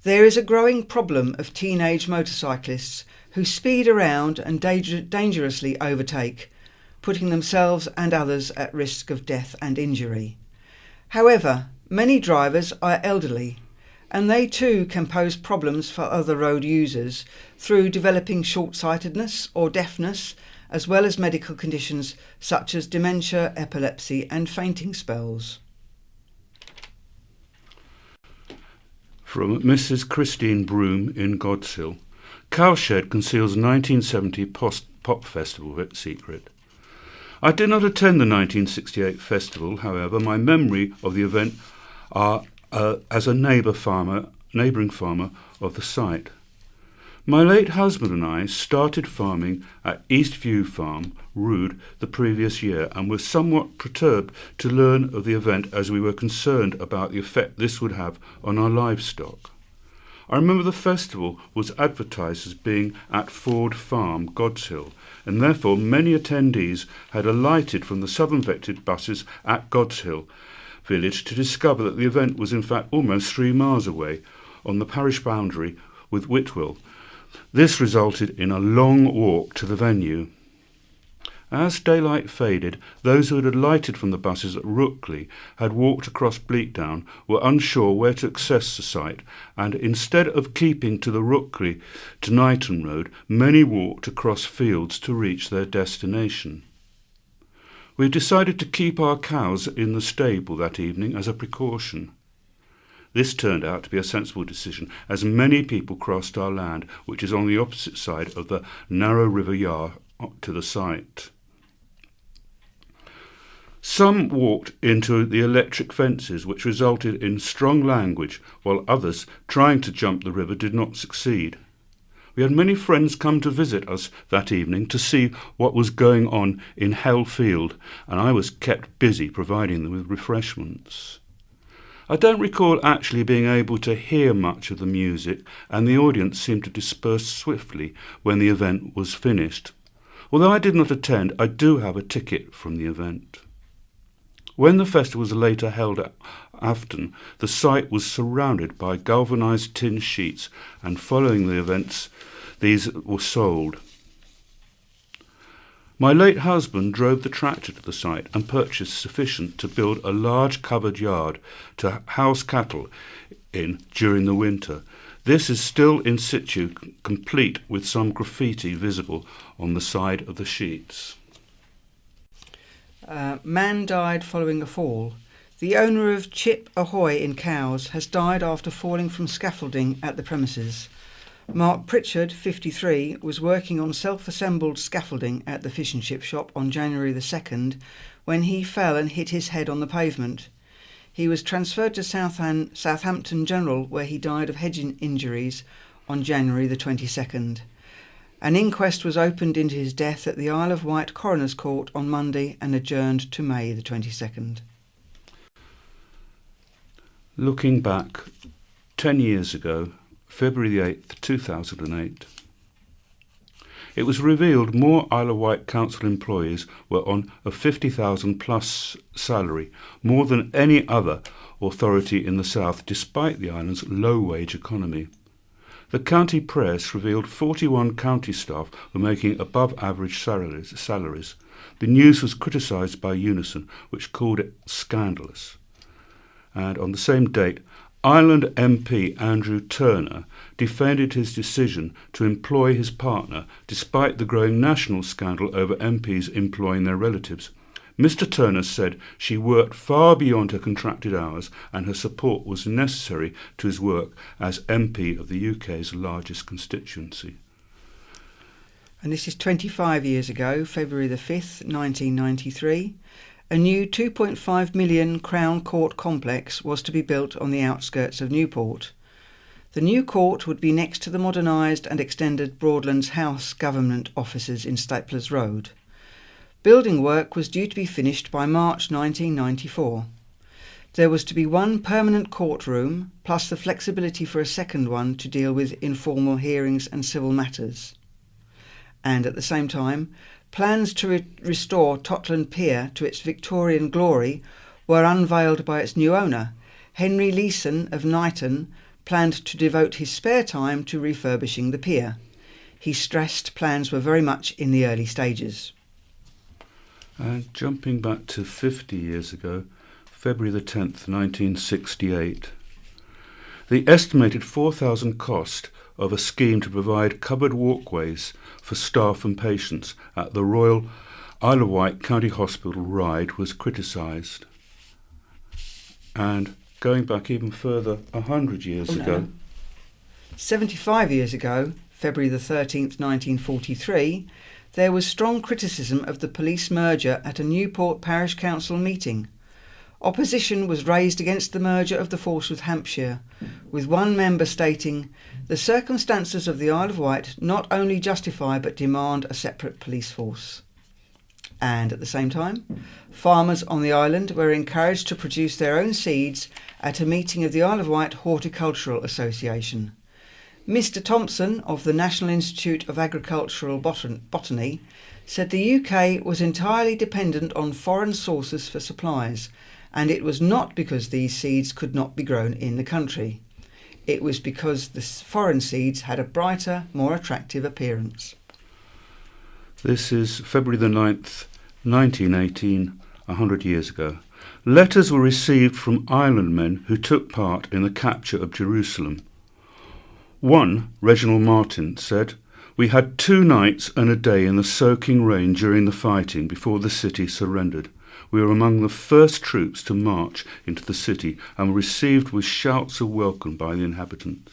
There is a growing problem of teenage motorcyclists who speed around and dangerously overtake, putting themselves and others at risk of death and injury. However, many drivers are elderly, and they too can pose problems for other road users through developing short-sightedness or deafness, as well as medical conditions such as dementia, epilepsy and fainting spells. From Mrs. Christine Broom in Godshill. Cowshed conceals 1970 pop festival secret. I did not attend the 1968 festival, however. My memory of the event are as a neighbouring farmer of the site. My late husband and I started farming at Eastview Farm, Rood, the previous year, and were somewhat perturbed to learn of the event as we were concerned about the effect this would have on our livestock. I remember the festival was advertised as being at Ford Farm, Godshill, and therefore many attendees had alighted from the southern-vectored buses at Godshill village to discover that the event was in fact almost 3 miles away on the parish boundary with Whitwell. This resulted in a long walk to the venue. As daylight faded, those who had alighted from the buses at Rookley had walked across Bleakdown were unsure where to access the site, and instead of keeping to the Rookley to Knighton Road, many walked across fields to reach their destination. We decided to keep our cows in the stable that evening as a precaution. This turned out to be a sensible decision, as many people crossed our land, which is on the opposite side of the narrow River Yar to the site. Some walked into the electric fences, which resulted in strong language, while others, trying to jump the river, did not succeed. We had many friends come to visit us that evening to see what was going on in Hell Field, and I was kept busy providing them with refreshments. I don't recall actually being able to hear much of the music, and the audience seemed to disperse swiftly when the event was finished. Although I did not attend, I do have a ticket from the event. When the festival was later held at Afton, the site was surrounded by galvanised tin sheets, and following the events, these were sold. My late husband drove the tractor to the site and purchased sufficient to build a large covered yard to house cattle in during the winter. This is still in situ, complete with some graffiti visible on the side of the sheets. Man died following a fall. The owner of Chip Ahoy in Cowes has died after falling from scaffolding at the premises. Mark Pritchard, 53, was working on self-assembled scaffolding at the fish and chip shop on January the 2nd when he fell and hit his head on the pavement. He was transferred to Southampton General, where he died of head injuries on January the 22nd. An inquest was opened into his death at the Isle of Wight Coroner's Court on Monday and adjourned to May the 22nd. Looking back 10 years ago, February the 8th, 2008, it was revealed more Isle of Wight Council employees were on a 50,000 plus salary, more than any other authority in the south, despite the island's low-wage economy. The county press revealed 41 county staff were making above-average salaries. The news was criticised by Unison, which called it scandalous. And on the same date, Ireland MP Andrew Turner defended his decision to employ his partner despite the growing national scandal over MPs employing their relatives. Mr. Turner said she worked far beyond her contracted hours and her support was necessary to his work as MP of the UK's largest constituency. And this is 25 years ago, February the 5th, 1993. a new 2.5 million Crown Court complex was to be built on the outskirts of Newport. The new court would be next to the modernised and extended Broadlands House government offices in Staplers Road. Building work was due to be finished by March 1994. There was to be one permanent courtroom, plus the flexibility for a second one to deal with informal hearings and civil matters. And at the same time, plans to restore Totland Pier to its Victorian glory were unveiled by its new owner. Henry Leeson of Knighton planned to devote his spare time to refurbishing the pier. He stressed plans were very much in the early stages. And jumping back to 50 years ago, February the 10th, 1968, the estimated 4,000 cost of a scheme to provide covered walkways for staff and patients at the Royal Isle of Wight County Hospital Ryde was criticised. And going back even further, 100 years ago. 75 years ago, February the 13th, 1943, there was strong criticism of the police merger at a Newport Parish Council meeting. Opposition was raised against the merger of the force with Hampshire, with one member stating, "The circumstances of the Isle of Wight not only justify but demand a separate police force." And at the same time, farmers on the island were encouraged to produce their own seeds at a meeting of the Isle of Wight Horticultural Association. Mr. Thompson of the National Institute of Agricultural Botany said the UK was entirely dependent on foreign sources for supplies, and it was not because these seeds could not be grown in the country. It was because the foreign seeds had a brighter, more attractive appearance. This is February the 9th, 1918, 100 years ago. Letters were received from island men who took part in the capture of Jerusalem. One, Reginald Martin, said, "We had 2 nights and a day in the soaking rain during the fighting before the city surrendered. We were among the first troops to march into the city and were received with shouts of welcome by the inhabitants."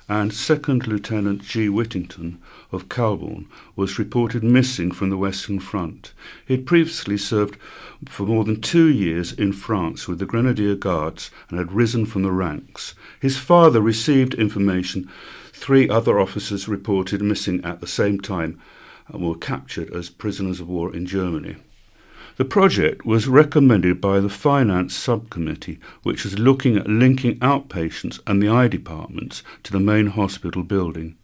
And 2nd Lieutenant G. Whittington of Calbourne was reported missing from the Western Front. He had previously served for more than 2 years in France with the Grenadier Guards and had risen from the ranks. His father received information 3 other officers reported missing at the same time and were captured as prisoners of war in Germany. The project was recommended by the Finance Subcommittee, which was looking at linking outpatients and the eye departments to the main hospital building.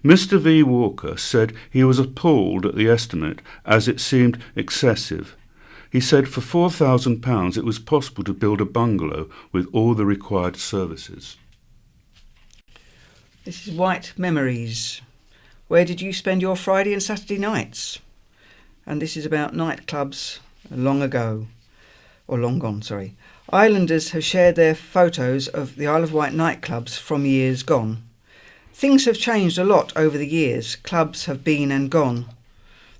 Mr. V. Walker said he was appalled at the estimate as it seemed excessive. He said for £4,000 it was possible to build a bungalow with all the required services. This is Wight Memories. Where did you spend your Friday and Saturday nights? And this is about nightclubs long ago, or long gone, sorry. Islanders have shared their photos of the Isle of Wight nightclubs from years gone. Things have changed a lot over the years. Clubs have been and gone.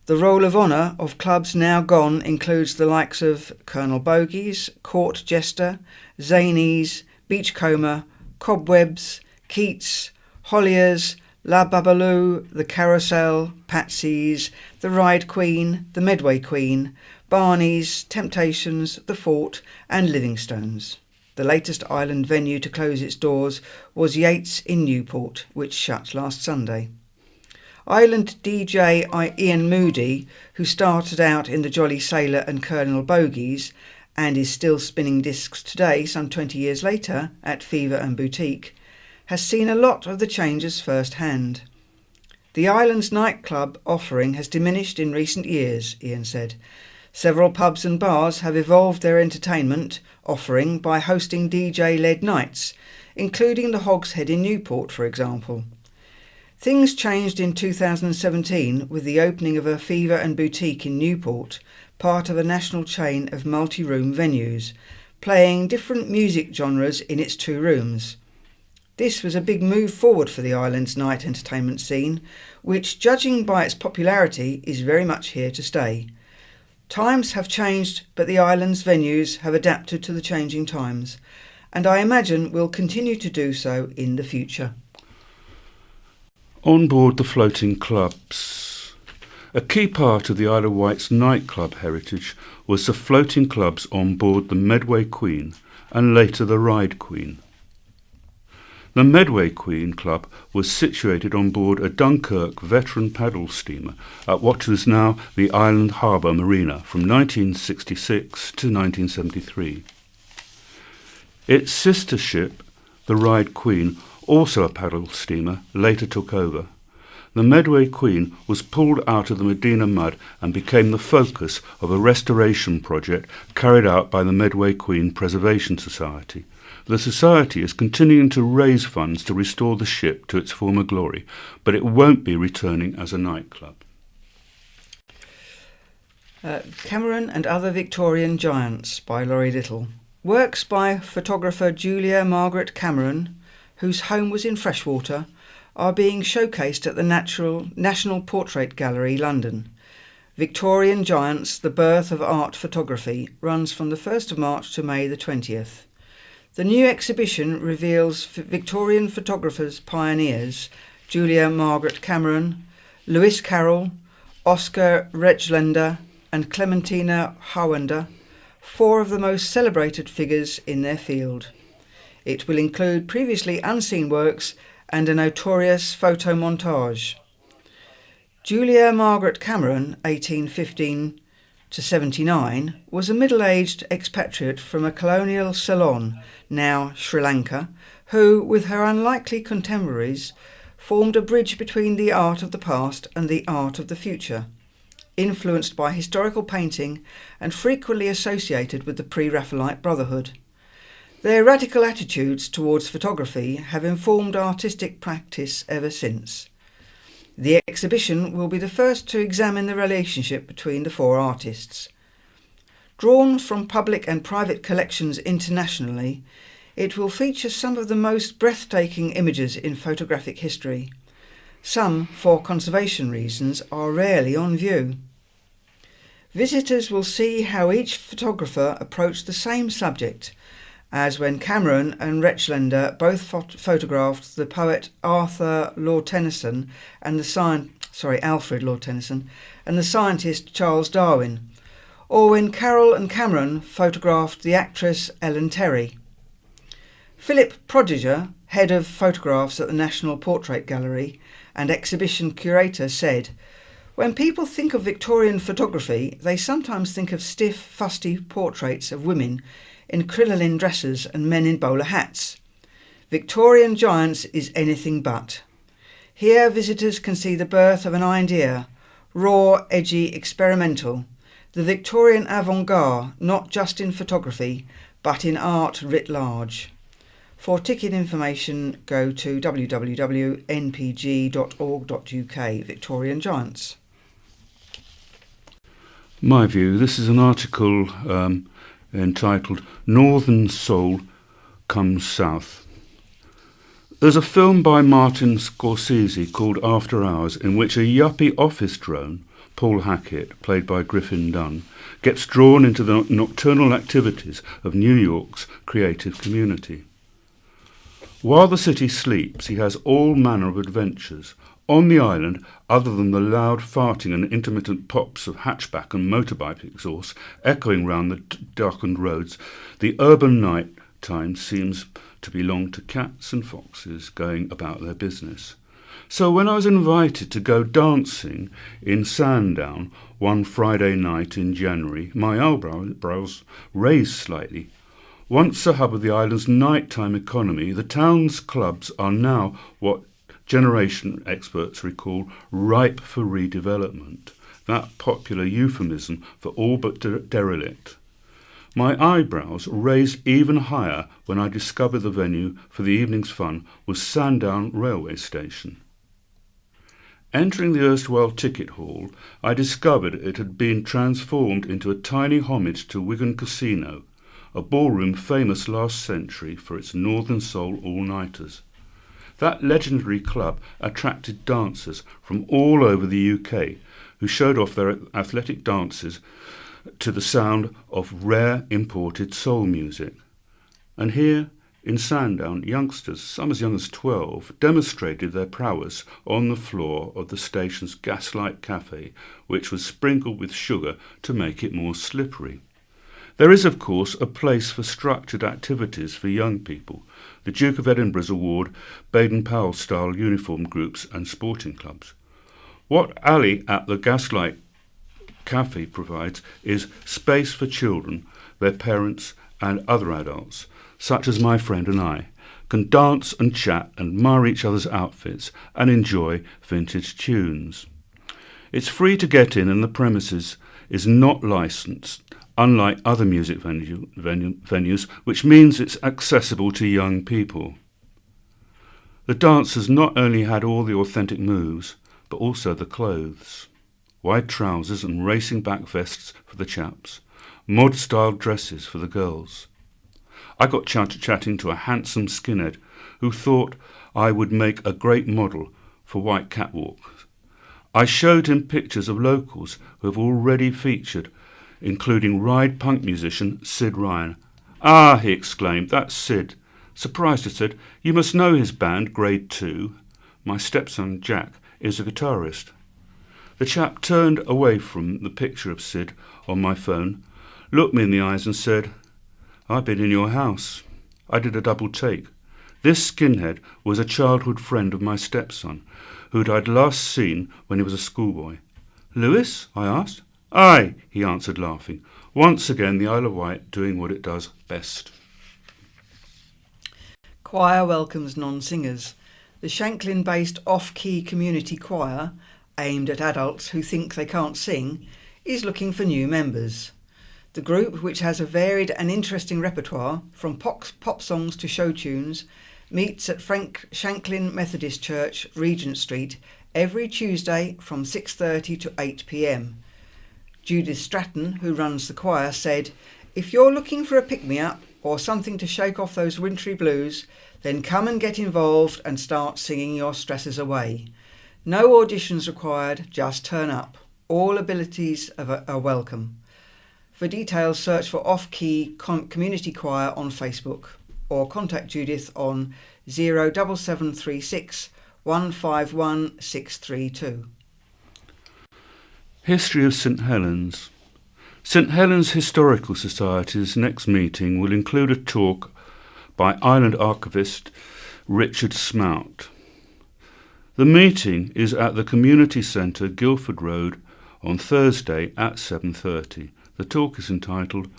The roll of honour of clubs now gone includes the likes of Colonel Bogies, Court Jester, Zanies, Beachcomber, Cobwebs, Keats, Holliers, La Babaloo, the Carousel, Patsy's, the Ride Queen, the Medway Queen, Barney's, Temptations, the Fort and Livingstone's. The latest island venue to close its doors was Yates in Newport, which shut last Sunday. Island DJ Ian Moody, who started out in the Jolly Sailor and Colonel Bogies and is still spinning discs today, some 20 years later, at Fever and Boutique, has seen a lot of the changes firsthand. The island's nightclub offering has diminished in recent years, Ian said. Several pubs and bars have evolved their entertainment offering by hosting DJ-led nights, including the Hog's Head in Newport, for example. Things changed in 2017 with the opening of a Fever and Boutique in Newport, part of a national chain of multi-room venues, playing different music genres in its 2 rooms. This was a big move forward for the island's night entertainment scene, which, judging by its popularity, is very much here to stay. Times have changed, but the island's venues have adapted to the changing times, and I imagine will continue to do so in the future. On board the floating clubs. A key part of the Isle of Wight's nightclub heritage was the floating clubs on board the Medway Queen and later the Ride Queen. The Medway Queen Club was situated on board a Dunkirk veteran paddle steamer at what is now the Island Harbour Marina from 1966 to 1973. Its sister ship, the Ride Queen, also a paddle steamer, later took over. The Medway Queen was pulled out of the Medina mud and became the focus of a restoration project carried out by the Medway Queen Preservation Society. The Society is continuing to raise funds to restore the ship to its former glory, but it won't be returning as a nightclub. Cameron and Other Victorian Giants by Laurie Little. Works by photographer Julia Margaret Cameron, whose home was in Freshwater, are being showcased at the National Portrait Gallery, London. Victorian Giants, The Birth of Art Photography runs from the 1st of March to May the 20th. The new exhibition reveals Victorian photographers pioneers Julia Margaret Cameron, Lewis Carroll, Oscar Rechlender and Clementina Howender, four of the most celebrated figures in their field. It will include previously unseen works and a notorious photo montage. Julia Margaret Cameron, 1815 to 79, was a middle-aged expatriate from a colonial Ceylon, now Sri Lanka, who, with her unlikely contemporaries, formed a bridge between the art of the past and the art of the future, influenced by historical painting and frequently associated with the Pre-Raphaelite Brotherhood. Their radical attitudes towards photography have informed artistic practice ever since. The exhibition will be the first to examine the relationship between the four artists. Drawn from public and private collections internationally, it will feature some of the most breathtaking images in photographic history. Some, for conservation reasons, are rarely on view. Visitors will see how each photographer approached the same subject, as when Cameron and Rechlender both photographed the poet Alfred Lord Tennyson and the scientist Charles Darwin, or when Carroll and Cameron photographed the actress Ellen Terry. Philip Prodiger, head of photographs at the National Portrait Gallery and exhibition curator, said, "When people think of Victorian photography, they sometimes think of stiff, fusty portraits of women in crinoline dresses and men in bowler hats. Victorian Giants is anything but. Here visitors can see the birth of an idea, raw, edgy, experimental, the Victorian avant-garde, not just in photography, but in art writ large." For ticket information, go to www.npg.org.uk, Victorian Giants. My view, this is an article entitled Northern Soul Comes South. There's a film by Martin Scorsese called After Hours in which a yuppie office drone, Paul Hackett, played by Griffin Dunn, gets drawn into the nocturnal activities of New York's creative community. While the city sleeps, he has all manner of adventures. On the island, other than the loud farting and intermittent pops of hatchback and motorbike exhausts echoing round the darkened roads, the urban night time seems to belong to cats and foxes going about their business. So when I was invited to go dancing in Sandown one Friday night in January, my eyebrows raised slightly. Once a hub of the island's nighttime economy, the town's clubs are now what generation experts recall ripe for redevelopment, that popular euphemism for all but derelict. My eyebrows raised even higher when I discovered the venue for the evening's fun was Sandown Railway Station. Entering the erstwhile ticket hall, I discovered it had been transformed into a tiny homage to Wigan Casino, a ballroom famous last century for its Northern Soul all-nighters. That legendary club attracted dancers from all over the UK who showed off their athletic dances to the sound of rare imported soul music. And here, In Sandown, youngsters, some as young as 12, demonstrated their prowess on the floor of the station's Gaslight Cafe, which was sprinkled with sugar to make it more slippery. There is, of course, a place for structured activities for young people. The Duke of Edinburgh's award Baden-Powell-style uniform groups and sporting clubs. What Ali at the Gaslight Cafe provides is space for children, their parents and other adults, such as my friend and I, can dance and chat and admire each other's outfits and enjoy vintage tunes. It's free to get in and the premises is not licensed, unlike other music venues, which means it's accessible to young people. The dancers not only had all the authentic moves, but also the clothes. Wide trousers and racing back vests for the chaps, mod-style dresses for the girls. I got chatting to a handsome skinhead who thought I would make a great model for Wight catwalks. I showed him pictures of locals who have already featured, including ride punk musician Sid Ryan. "Ah," he exclaimed, "that's Sid." Surprised, I said, "You must know his band, Grade 2. My stepson Jack is a guitarist." The chap turned away from the picture of Sid on my phone, looked me in the eyes and said, "I've been in your house." I did a double take. This skinhead was a childhood friend of my stepson, who I'd last seen when he was a schoolboy. "Lewis?" I asked. "Aye," he answered, laughing. Once again the Isle of Wight doing what it does best. Choir welcomes non-singers. The Shanklin-based off-key community choir, aimed at adults who think they can't sing, is looking for new members. The group, which has a varied and interesting repertoire, from pop songs to show tunes, meets at Shanklin Methodist Church, Regent Street, every Tuesday from 6:30 to 8 p.m. Judith Stratton, who runs the choir, said, "If you're looking for a pick-me-up or something to shake off those wintry blues, then come and get involved and start singing your stresses away. No auditions required, just turn up. All abilities are welcome." For details, search for Off-Key Community Choir on Facebook or contact Judith on 07736 151 632. History of St Helens. St Helens Historical Society's next meeting will include a talk by Island archivist Richard Smout. The meeting is at the Community Centre, Guildford Road, on Thursday at 7:30. The talk is entitled,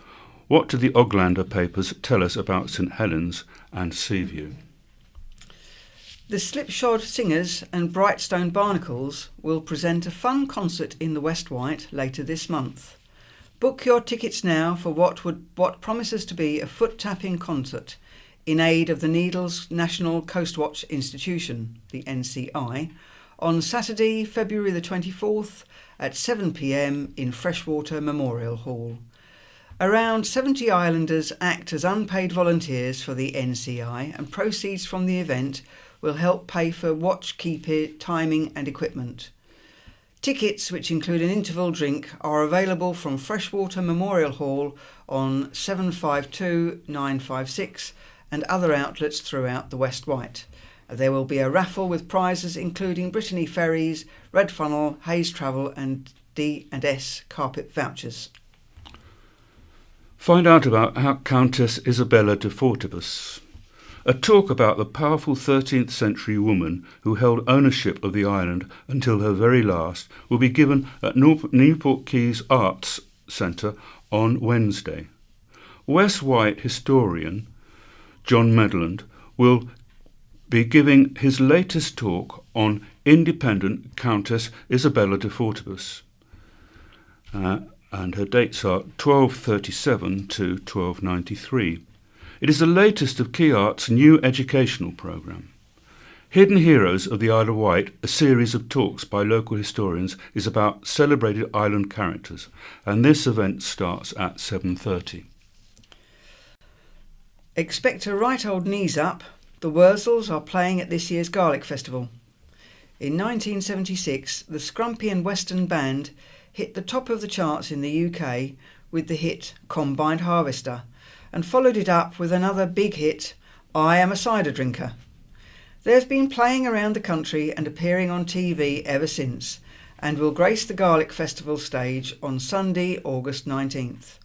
"What do the Oglander Papers Tell Us About St Helens and Seaview?" The Slipshod Singers and Brightstone Barnacles will present a fun concert in the West Wight later this month. Book your tickets now for what promises to be a foot-tapping concert in aid of the Needles National Coastwatch Institution, the NCI, on Saturday, February the 24th at 7 p.m. in Freshwater Memorial Hall. Around 70 islanders act as unpaid volunteers for the NCI, and proceeds from the event will help pay for watch keeper, timing and equipment. Tickets, which include an interval drink, are available from Freshwater Memorial Hall on 752-956 and other outlets throughout the West Wight. There will be a raffle with prizes including Brittany Ferries, Red Funnel, Hayes Travel and D&S carpet vouchers. Find out about how Countess Isabella de Fortibus. A talk about the powerful 13th century woman who held ownership of the island until her very last will be given at Newport Key's Arts Centre on Wednesday. West Wight historian John Medland will be giving his latest talk on independent Countess Isabella de Fortibus. And her dates are 1237 to 1293. It is the latest of Key Art's new educational programme. Hidden Heroes of the Isle of Wight, a series of talks by local historians, is about celebrated island characters, and this event starts at 7:30. Expect a right old knees up. The Wurzels are playing at this year's Garlic Festival. In 1976, the Scrumpy and Western Band hit the top of the charts in the UK with the hit Combined Harvester, and followed it up with another big hit, I am a cider drinker. They've been playing around the country and appearing on TV ever since, and will grace the Garlic Festival stage on Sunday, August 19th.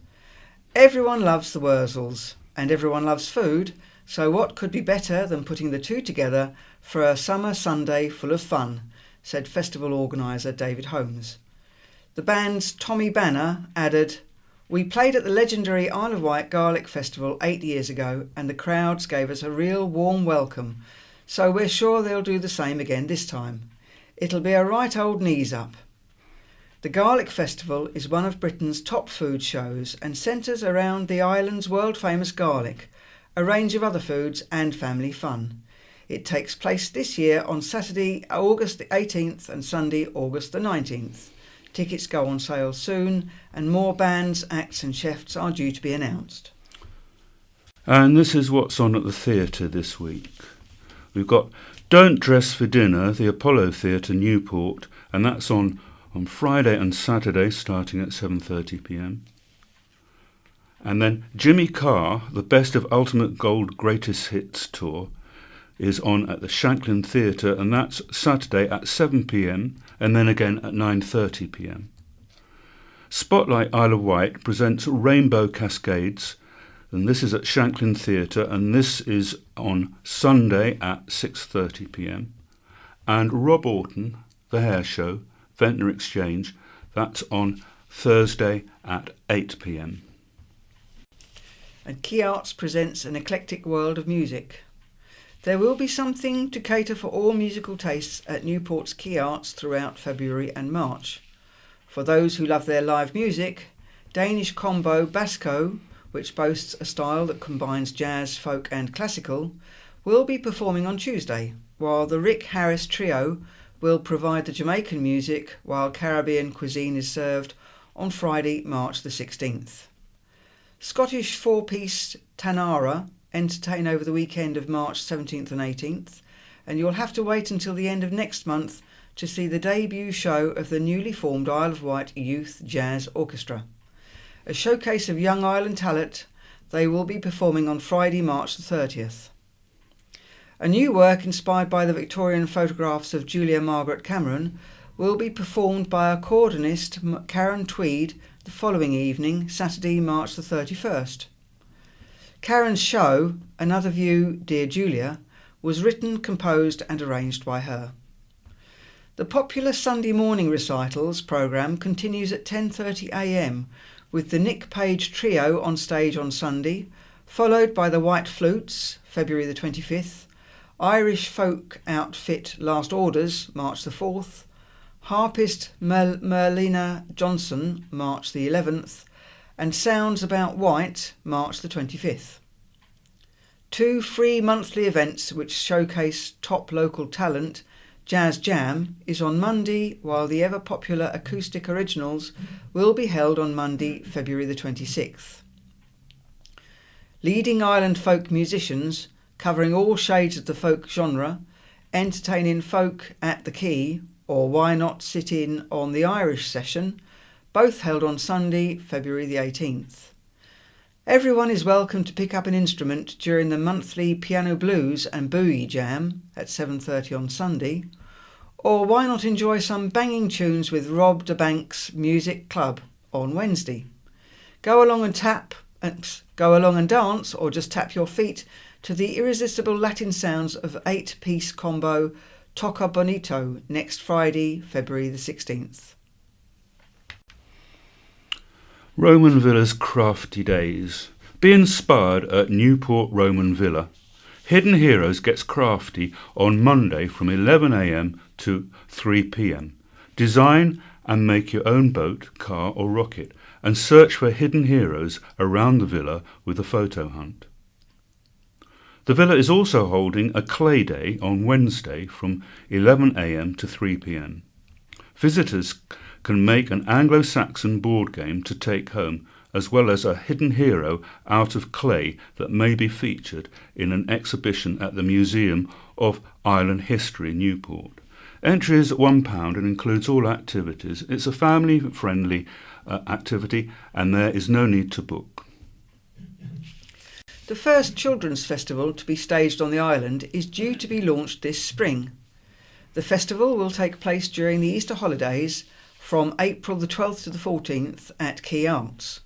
Everyone loves the Wurzels, and everyone loves food, so what could be better than putting the two together for a summer Sunday full of fun, said festival organiser David Holmes. The band's Tommy Banner added, "We played at the legendary Isle of Wight Garlic Festival 8 years ago, and the crowds gave us a real warm welcome, so we're sure they'll do the same again this time. It'll be a right old knees up." The Garlic Festival is one of Britain's top food shows and centres around the island's world-famous garlic, a range of other foods and family fun. It takes place this year on Saturday, August the 18th and Sunday, August the 19th. Tickets go on sale soon, and more bands, acts and chefs are due to be announced. And this is what's on at the theatre this week. We've got Don't Dress for Dinner, the Apollo Theatre, Newport, and that's on Friday and Saturday starting at 7:30pm. And then Jimmy Carr, the Best of Ultimate Gold Greatest Hits Tour, is on at the Shanklin Theatre, and that's Saturday at 7pm and then again at 9:30pm. Spotlight Isle of Wight presents Rainbow Cascades, and this is at Shanklin Theatre, and this is on Sunday at 6:30pm. And Rob Orton, The Hair Show, Ventnor Exchange, that's on Thursday at 8pm. And Key Arts presents An Eclectic World of Music. There will be something to cater for all musical tastes at Newport's Key Arts throughout February and March. For those who love their live music, Danish combo Basco, which boasts a style that combines jazz, folk and classical, will be performing on Tuesday, while the Rick Harris Trio will provide the Jamaican music, while Caribbean cuisine is served on Friday, March the 16th. Scottish four-piece Tanara entertain over the weekend of March 17th and 18th, and you'll have to wait until the end of next month to see the debut show of the newly formed Isle of Wight Youth Jazz Orchestra. A showcase of young island talent, they will be performing on Friday, March the 30th. A new work inspired by the Victorian photographs of Julia Margaret Cameron will be performed by accordionist Karen Tweed the following evening, Saturday, March the 31st. Karen's show, Another View, Dear Julia, was written, composed and arranged by her. The popular Sunday morning recitals programme continues at 10:30am with the Nick Page Trio on stage on Sunday, followed by the White Flutes, February the 25th, Irish folk outfit Last Orders, March the 4th, harpist Merlina Johnson, March the 11th, and Sounds About Wight, March the 25th. Two free monthly events which showcase top local talent, Jazz Jam, is on Monday, while the ever-popular Acoustic Originals will be held on Monday, February the 26th. Leading island folk musicians, covering all shades of the folk genre, entertaining folk at the Quay, or Why Not Sit In on the Irish session, both held on Sunday, February the 18th. Everyone is welcome to pick up an instrument during the monthly Piano Blues and Bowie Jam at 7:30 on Sunday, or why not enjoy some banging tunes with Rob de Bank's Music Club on Wednesday. Go along and dance, or just tap your feet to the irresistible Latin sounds of 8-piece combo Toca Bonito next Friday, February the 16th. Roman Villa's Crafty Days. Be inspired at Newport Roman Villa. Hidden Heroes gets crafty on Monday from 11am to 3pm. Design and make your own boat, car or rocket, and search for hidden heroes around the villa with a photo hunt. The villa is also holding a clay day on Wednesday from 11am to 3pm. Visitors can make an Anglo-Saxon board game to take home, as well as a hidden hero out of clay that may be featured in an exhibition at the Museum of Island History, Newport. Entry is £1 and includes all activities. It's a family-friendly activity, and there is no need to book. The first children's festival to be staged on the island is due to be launched this spring. The festival will take place during the Easter holidays from April the 12th to the 14th at Quay Arts.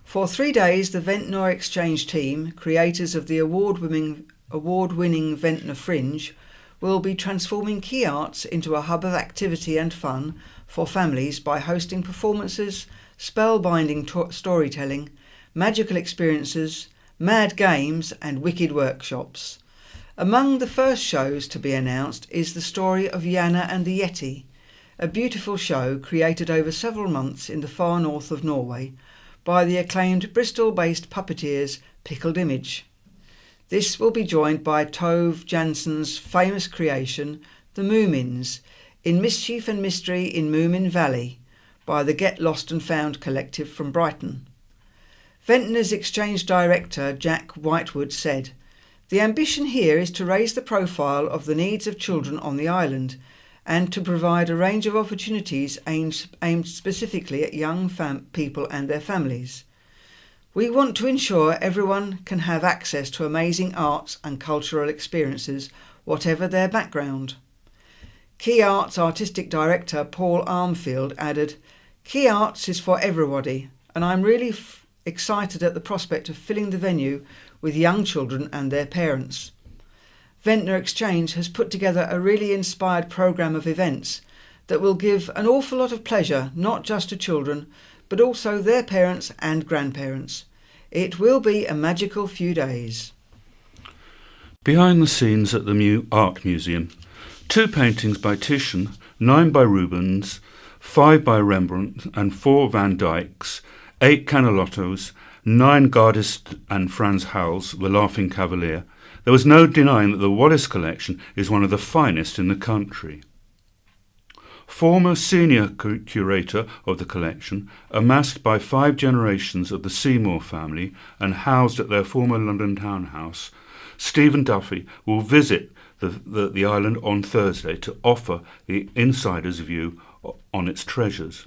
For 3 days, the Ventnor Exchange team, creators of the award-winning Ventnor Fringe, will be transforming Quay Arts into a hub of activity and fun for families by hosting performances, spellbinding storytelling, magical experiences, mad games and wicked workshops. Among the first shows to be announced is the story of Yana and the Yeti, a beautiful show created over several months in the far north of Norway by the acclaimed Bristol-based puppeteers Pickled Image. This will be joined by Tove Jansson's famous creation, The Moomins, in Mischief and Mystery in Moomin Valley, by the Get Lost and Found collective from Brighton. Ventnor's exchange director Jack Whitewood said, "The ambition here is to raise the profile of the needs of children on the island and to provide a range of opportunities aimed specifically at young people and their families. We want to ensure everyone can have access to amazing arts and cultural experiences, whatever their background." Quay Arts Artistic Director Paul Armfield added, "Quay Arts is for everybody, and I'm really excited at the prospect of filling the venue with young children and their parents." Ventnor Exchange has put together a really inspired programme of events that will give an awful lot of pleasure not just to children but also their parents and grandparents. It will be a magical few days. Behind the scenes at the Art Museum, 2 paintings by Titian, 9 by Rubens, 5 by Rembrandt and 4 Van Dycks, 8 Canelottos, 9 Gardist and Frans Hals, the Laughing Cavalier. There was no denying that the Wallace collection is one of the finest in the country. Former senior curator of the collection, amassed by 5 generations of the Seymour family and housed at their former London townhouse, Stephen Duffy will visit the island on Thursday to offer the insider's view on its treasures.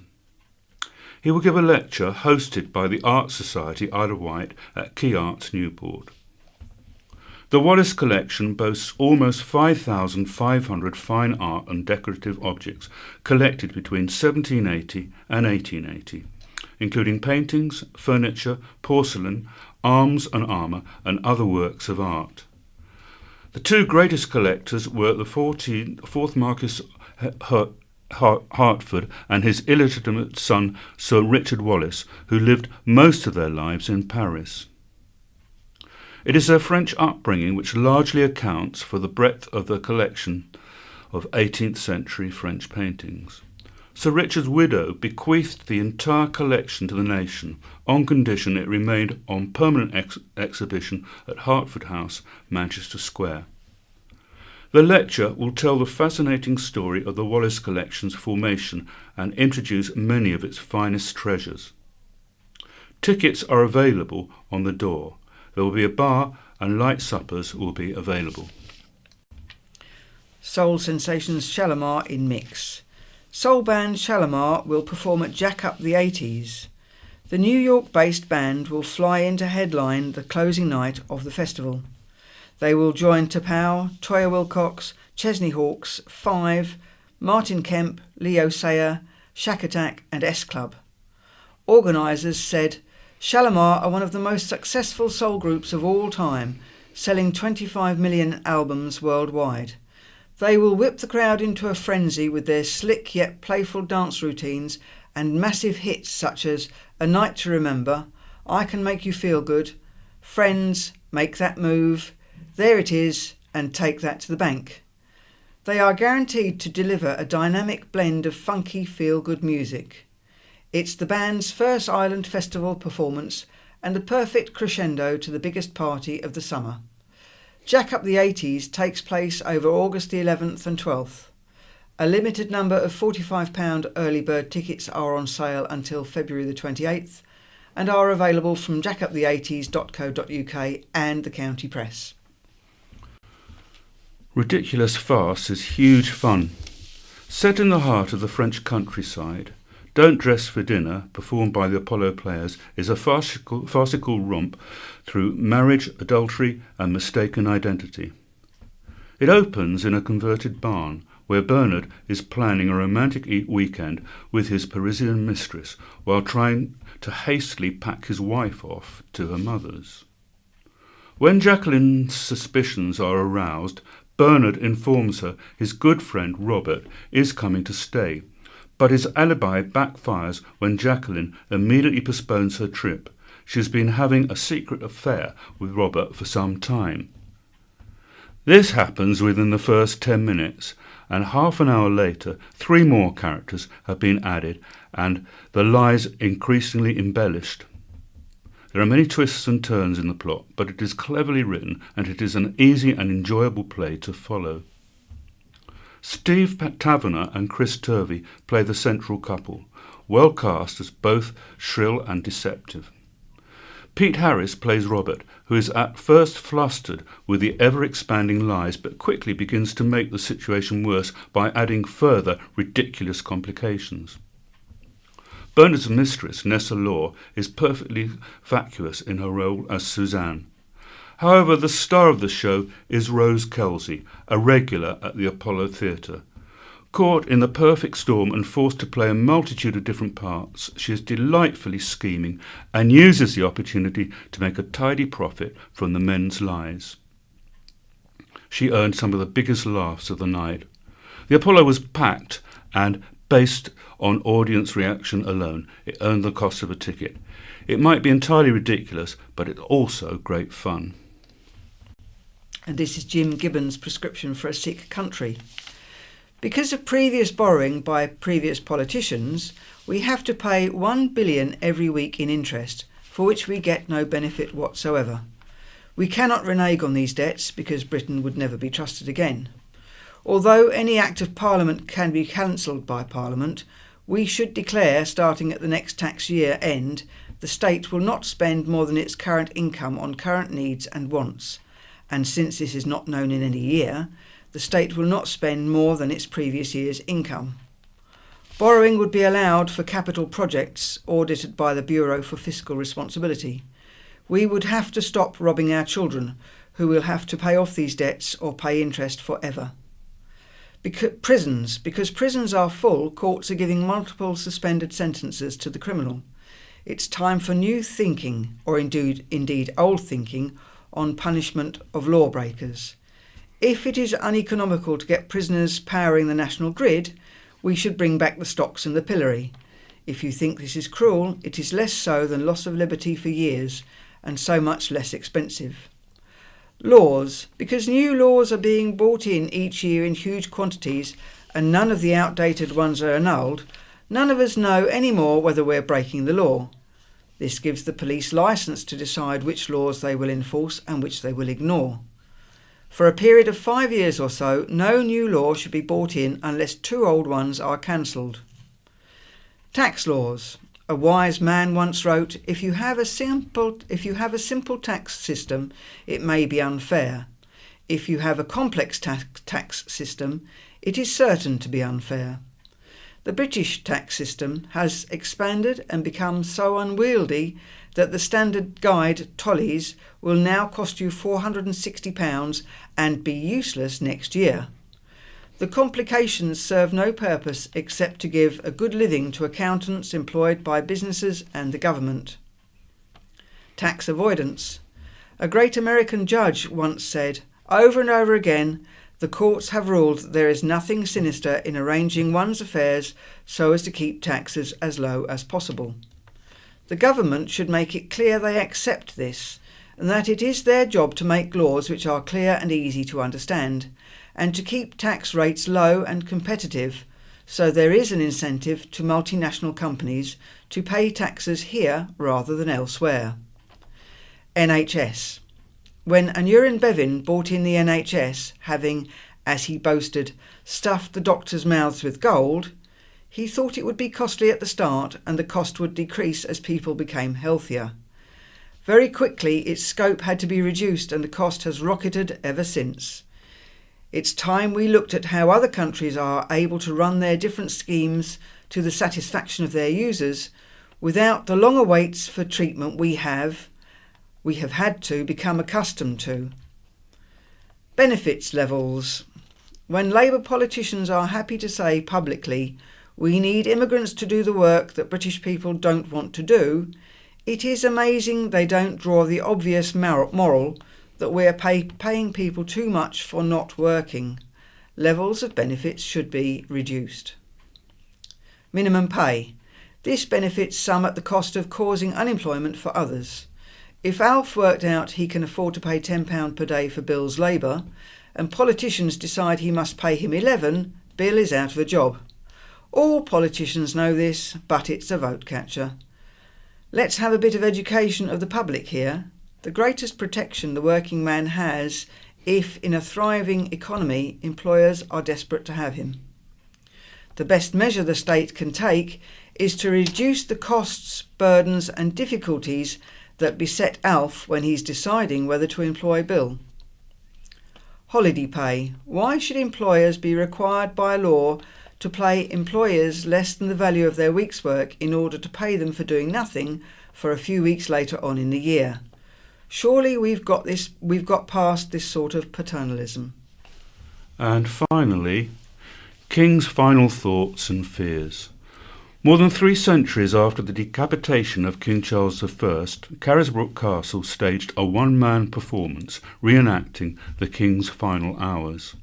He will give a lecture hosted by the Art Society Isle of Wight at Quay Arts Newport. The Wallace collection boasts almost 5,500 fine art and decorative objects collected between 1780 and 1880, including paintings, furniture, porcelain, arms and armour, and other works of art. The 2 greatest collectors were the 4th Marquis Hertford and his illegitimate son Sir Richard Wallace, who lived most of their lives in Paris. It is their French upbringing which largely accounts for the breadth of the collection of 18th century French paintings. Sir Richard's widow bequeathed the entire collection to the nation on condition it remained on permanent exhibition at Hertford House, Manchester Square. The lecture will tell the fascinating story of the Wallace collection's formation and introduce many of its finest treasures. Tickets are available on the door. There will be a bar and light suppers will be available. Soul Sensations Shalimar in Mix. Soul band Shalimar will perform at Jack Up the 80s. The New York-based band will fly in to headline the closing night of the festival. They will join Tapau, Toya Wilcox, Chesney Hawkes, Five, Martin Kemp, Leo Sayer, Shack Attack and S-Club. Organisers said, "Shalimar are one of the most successful soul groups of all time, selling 25 million albums worldwide. They will whip the crowd into a frenzy with their slick yet playful dance routines and massive hits such as A Night to Remember, I Can Make You Feel Good, Friends, Make That Move, There It Is and Take That to the Bank. They are guaranteed to deliver a dynamic blend of funky feel-good music. It's the band's first island festival performance and the perfect crescendo to the biggest party of the summer. Jack Up the 80s takes place over August the 11th and 12th. A limited number of £45 early bird tickets are on sale until February the 28th and are available from jackupthe80s.co.uk and the County Press. Ridiculous Farce is huge fun. Set in the heart of the French countryside, Don't Dress for Dinner, performed by the Apollo Players, is a farcical romp through marriage, adultery and mistaken identity. It opens in a converted barn, where Bernard is planning a romantic weekend with his Parisian mistress while trying to hastily pack his wife off to her mother's. When Jacqueline's suspicions are aroused, Bernard informs her his good friend Robert is coming to stay, but his alibi backfires when Jacqueline immediately postpones her trip. She has been having a secret affair with Robert for some time. This happens within the first 10 minutes, and half an hour later 3 more characters have been added and the lies increasingly embellished. There are many twists and turns in the plot, but it is cleverly written and it is an easy and enjoyable play to follow. Steve Taverner and Chris Turvey play the central couple, well cast as both shrill and deceptive. Pete Harris plays Robert, who is at first flustered with the ever-expanding lies but quickly begins to make the situation worse by adding further ridiculous complications. Bernard's mistress, Nessa Law, is perfectly vacuous in her role as Suzanne. However, the star of the show is Rose Kelsey, a regular at the Apollo Theatre. Caught in the perfect storm and forced to play a multitude of different parts, she is delightfully scheming and uses the opportunity to make a tidy profit from the men's lies. She earned some of the biggest laughs of the night. The Apollo was packed and, based on audience reaction alone, it earned the cost of a ticket. It might be entirely ridiculous, but it's also great fun. And this is Jim Gibbons' prescription for a sick country. Because of previous borrowing by previous politicians, we have to pay $1 billion every week in interest, for which we get no benefit whatsoever. We cannot renege on these debts because Britain would never be trusted again. Although any Act of Parliament can be cancelled by Parliament, we should declare, starting at the next tax year end, the state will not spend more than its current income on current needs and wants, and since this is not known in any year, the state will not spend more than its previous year's income. Borrowing would be allowed for capital projects audited by the Bureau for Fiscal Responsibility. We would have to stop robbing our children, who will have to pay off these debts or pay interest forever. Because prisons are full, courts are giving multiple suspended sentences to the criminal. It's time for new thinking, or indeed old thinking, on punishment of lawbreakers. If it is uneconomical to get prisoners powering the national grid, we should bring back the stocks and the pillory. If you think this is cruel, it is less so than loss of liberty for years, and so much less expensive. Laws, because new laws are being brought in each year in huge quantities and none of the outdated ones are annulled, none of us know any more whether we're breaking the law. This gives the police licence to decide which laws they will enforce and which they will ignore. For a period of 5 years or so, no new law should be brought in unless 2 old ones are cancelled. Tax laws. A wise man once wrote, if you have a simple tax system, it may be unfair. If you have a complex tax system, it is certain to be unfair. The British tax system has expanded and become so unwieldy that the standard guide tollies will now cost you £460 and be useless next year. The complications serve no purpose except to give a good living to accountants employed by businesses and the government. Tax avoidance. A great American judge once said, over and over again, the courts have ruled that there is nothing sinister in arranging one's affairs so as to keep taxes as low as possible. The government should make it clear they accept this, and that it is their job to make laws which are clear and easy to understand, and to keep tax rates low and competitive, so there is an incentive to multinational companies to pay taxes here rather than elsewhere. NHS. When Aneurin Bevan bought in the NHS, having, as he boasted, stuffed the doctors' mouths with gold, he thought it would be costly at the start and the cost would decrease as people became healthier. Very quickly its scope had to be reduced and the cost has rocketed ever since. It's time we looked at how other countries are able to run their different schemes to the satisfaction of their users without the longer waits for treatment we have had to become accustomed to. Benefits levels. When Labour politicians are happy to say publicly, we need immigrants to do the work that British people don't want to do, it is amazing they don't draw the obvious moral that we are paying people too much for not working. Levels of benefits should be reduced. Minimum pay. This benefits some at the cost of causing unemployment for others. If Alf worked out he can afford to pay £10 per day for Bill's labour, and politicians decide he must pay him 11, Bill is out of a job. All politicians know this, but it's a vote catcher. Let's have a bit of education of the public here. The greatest protection the working man has if, in a thriving economy, employers are desperate to have him. The best measure the state can take is to reduce the costs, burdens and difficulties that beset Alf when he's deciding whether to employ Bill. Holiday pay. Why should employers be required by law to pay employers less than the value of their week's work in order to pay them for doing nothing for a few weeks later on in the year? Surely we've got past this sort of paternalism. And finally, King's final thoughts and fears. More than 3 centuries after the decapitation of King Charles I, Carisbrooke Castle staged a one-man performance reenacting the King's final hours.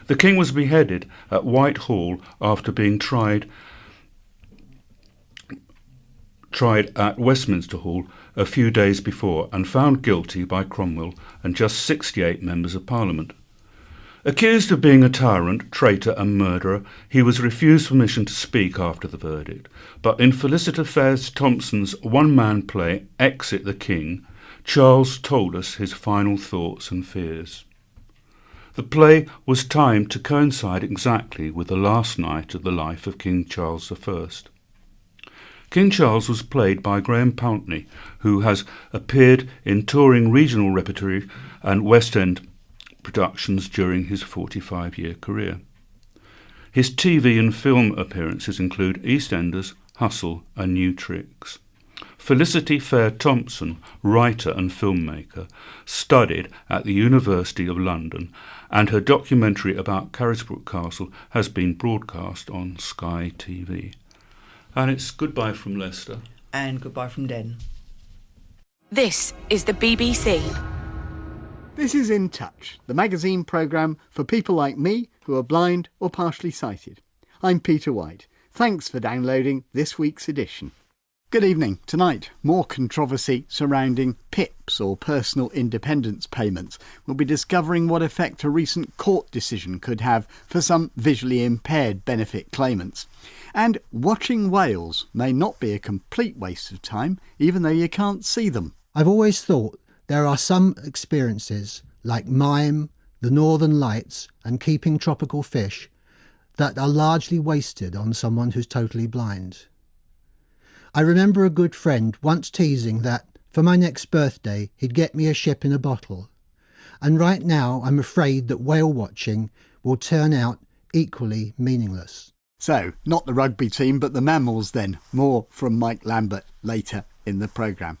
The King was beheaded at Wight Hall after being tried at Westminster Hall a few days before and found guilty by Cromwell and just 68 members of Parliament. Accused of being a tyrant, traitor and murderer, he was refused permission to speak after the verdict. But in Felicita Fairs Thompson's one-man play, Exit the King, Charles told us his final thoughts and fears. The play was timed to coincide exactly with the last night of the life of King Charles I. King Charles was played by Graham Pountney, who has appeared in touring regional repertory and West End productions during his 45-year career. His TV and film appearances include EastEnders, Hustle and New Tricks. Felicity Fair Thompson, writer and filmmaker, studied at the University of London, and her documentary about Carisbrooke Castle has been broadcast on Sky TV. And it's goodbye from Leicester. And goodbye from Den. This is the BBC. This is In Touch, the magazine programme for people like me who are blind or partially sighted. I'm Peter Wight. Thanks for downloading this week's edition. Good evening. Tonight, more controversy surrounding PIPs or personal independence payments. We'll be discovering what effect a recent court decision could have for some visually impaired benefit claimants. And watching whales may not be a complete waste of time, even though you can't see them. I've always thought there are some experiences, like mime, the Northern Lights and keeping tropical fish, that are largely wasted on someone who's totally blind. I remember a good friend once teasing that for my next birthday he'd get me a ship in a bottle. And right now I'm afraid that whale watching will turn out equally meaningless. So, not the rugby team, but the mammals then. More from Mike Lambert later in the programme.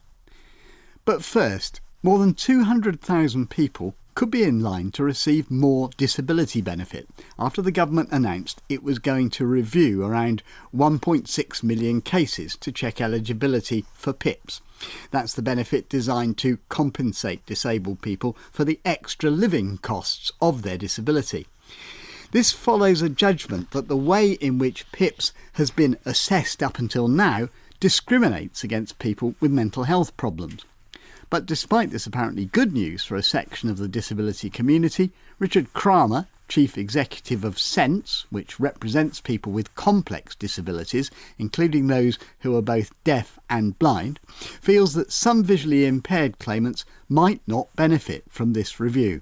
But first, more than 200,000 people could be in line to receive more disability benefit after the government announced it was going to review around 1.6 million cases to check eligibility for PIPs. That's the benefit designed to compensate disabled people for the extra living costs of their disability. This follows a judgment that the way in which PIPs has been assessed up until now discriminates against people with mental health problems. But despite this apparently good news for a section of the disability community, Richard Kramer, Chief Executive of Sense, which represents people with complex disabilities, including those who are both deaf and blind, feels that some visually impaired claimants might not benefit from this review.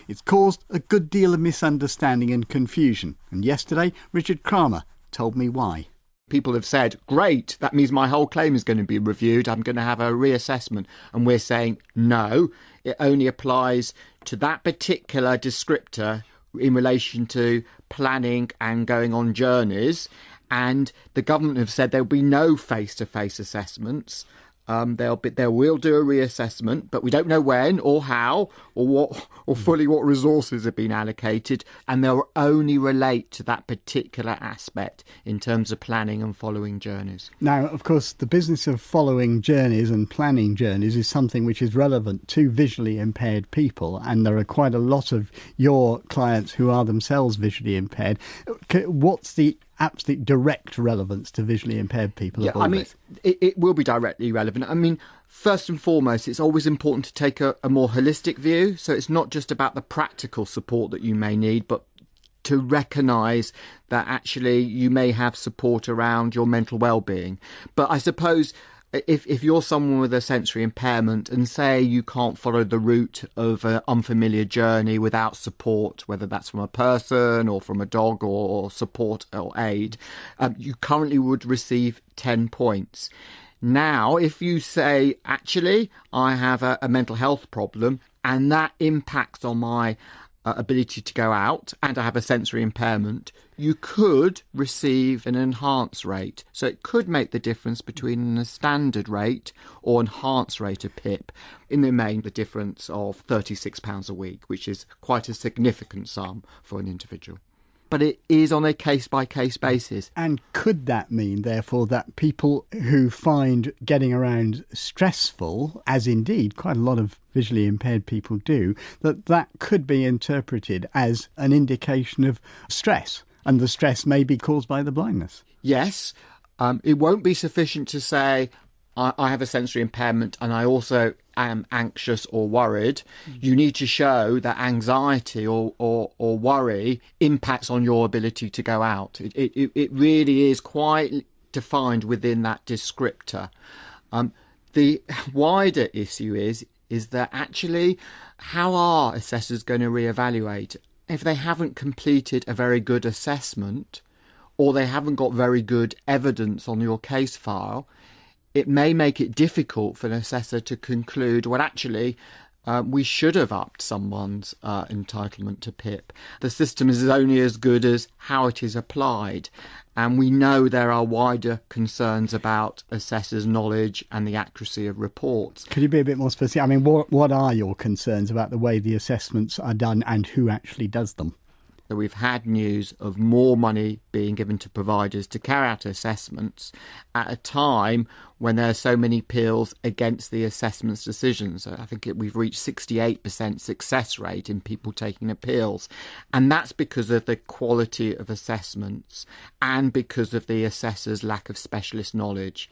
It's caused a good deal of misunderstanding and confusion, and yesterday Richard Kramer told me why. People have said, great, that means my whole claim is going to be reviewed, I'm going to have a reassessment. And we're saying, no, it only applies to that particular descriptor in relation to planning and going on journeys. And the government have said there'll be no face-to-face assessments. They will do a reassessment, but we don't know when or how or fully what resources have been allocated, and they'll only relate to that particular aspect in terms of planning and following journeys. Now, of course, the business of following journeys and planning journeys is something which is relevant to visually impaired people, and there are quite a lot of your clients who are themselves visually impaired. What's the absolute direct relevance to visually impaired people? It will be directly relevant. I mean, first and foremost, it's always important to take a more holistic view. So it's not just about the practical support that you may need, but to recognise that actually you may have support around your mental well-being. But I suppose if you're someone with a sensory impairment and say you can't follow the route of an unfamiliar journey without support, whether that's from a person or from a dog or support or aid, you currently would receive 10 points. Now, if you say, actually, I have a mental health problem and that impacts on my ability to go out and I have a sensory impairment, you could receive an enhanced rate. So it could make the difference between a standard rate or enhanced rate of PIP. In the main, the difference of £36 a week, which is quite a significant sum for an individual. But it is on a case-by-case basis. And could that mean, therefore, that people who find getting around stressful, as indeed quite a lot of visually impaired people do, that could be interpreted as an indication of stress, and the stress may be caused by the blindness? Yes. It won't be sufficient to say, I have a sensory impairment and I also am anxious or worried. You need to show that anxiety or worry impacts on your ability to go out. It really is quite defined within that descriptor. The wider issue is that actually, how are assessors going to reevaluate? If they haven't completed a very good assessment or they haven't got very good evidence on your case file, it may make it difficult for an assessor to conclude, well, actually, we should have upped someone's entitlement to PIP. The system is only as good as how it is applied. And we know there are wider concerns about assessors' knowledge and the accuracy of reports. Could you be a bit more specific? I mean, what are your concerns about the way the assessments are done and who actually does them? So we've had news of more money being given to providers to carry out assessments at a time when there are so many appeals against the assessments decisions. I think we've reached 68% success rate in people taking appeals. And that's because of the quality of assessments and because of the assessor's lack of specialist knowledge.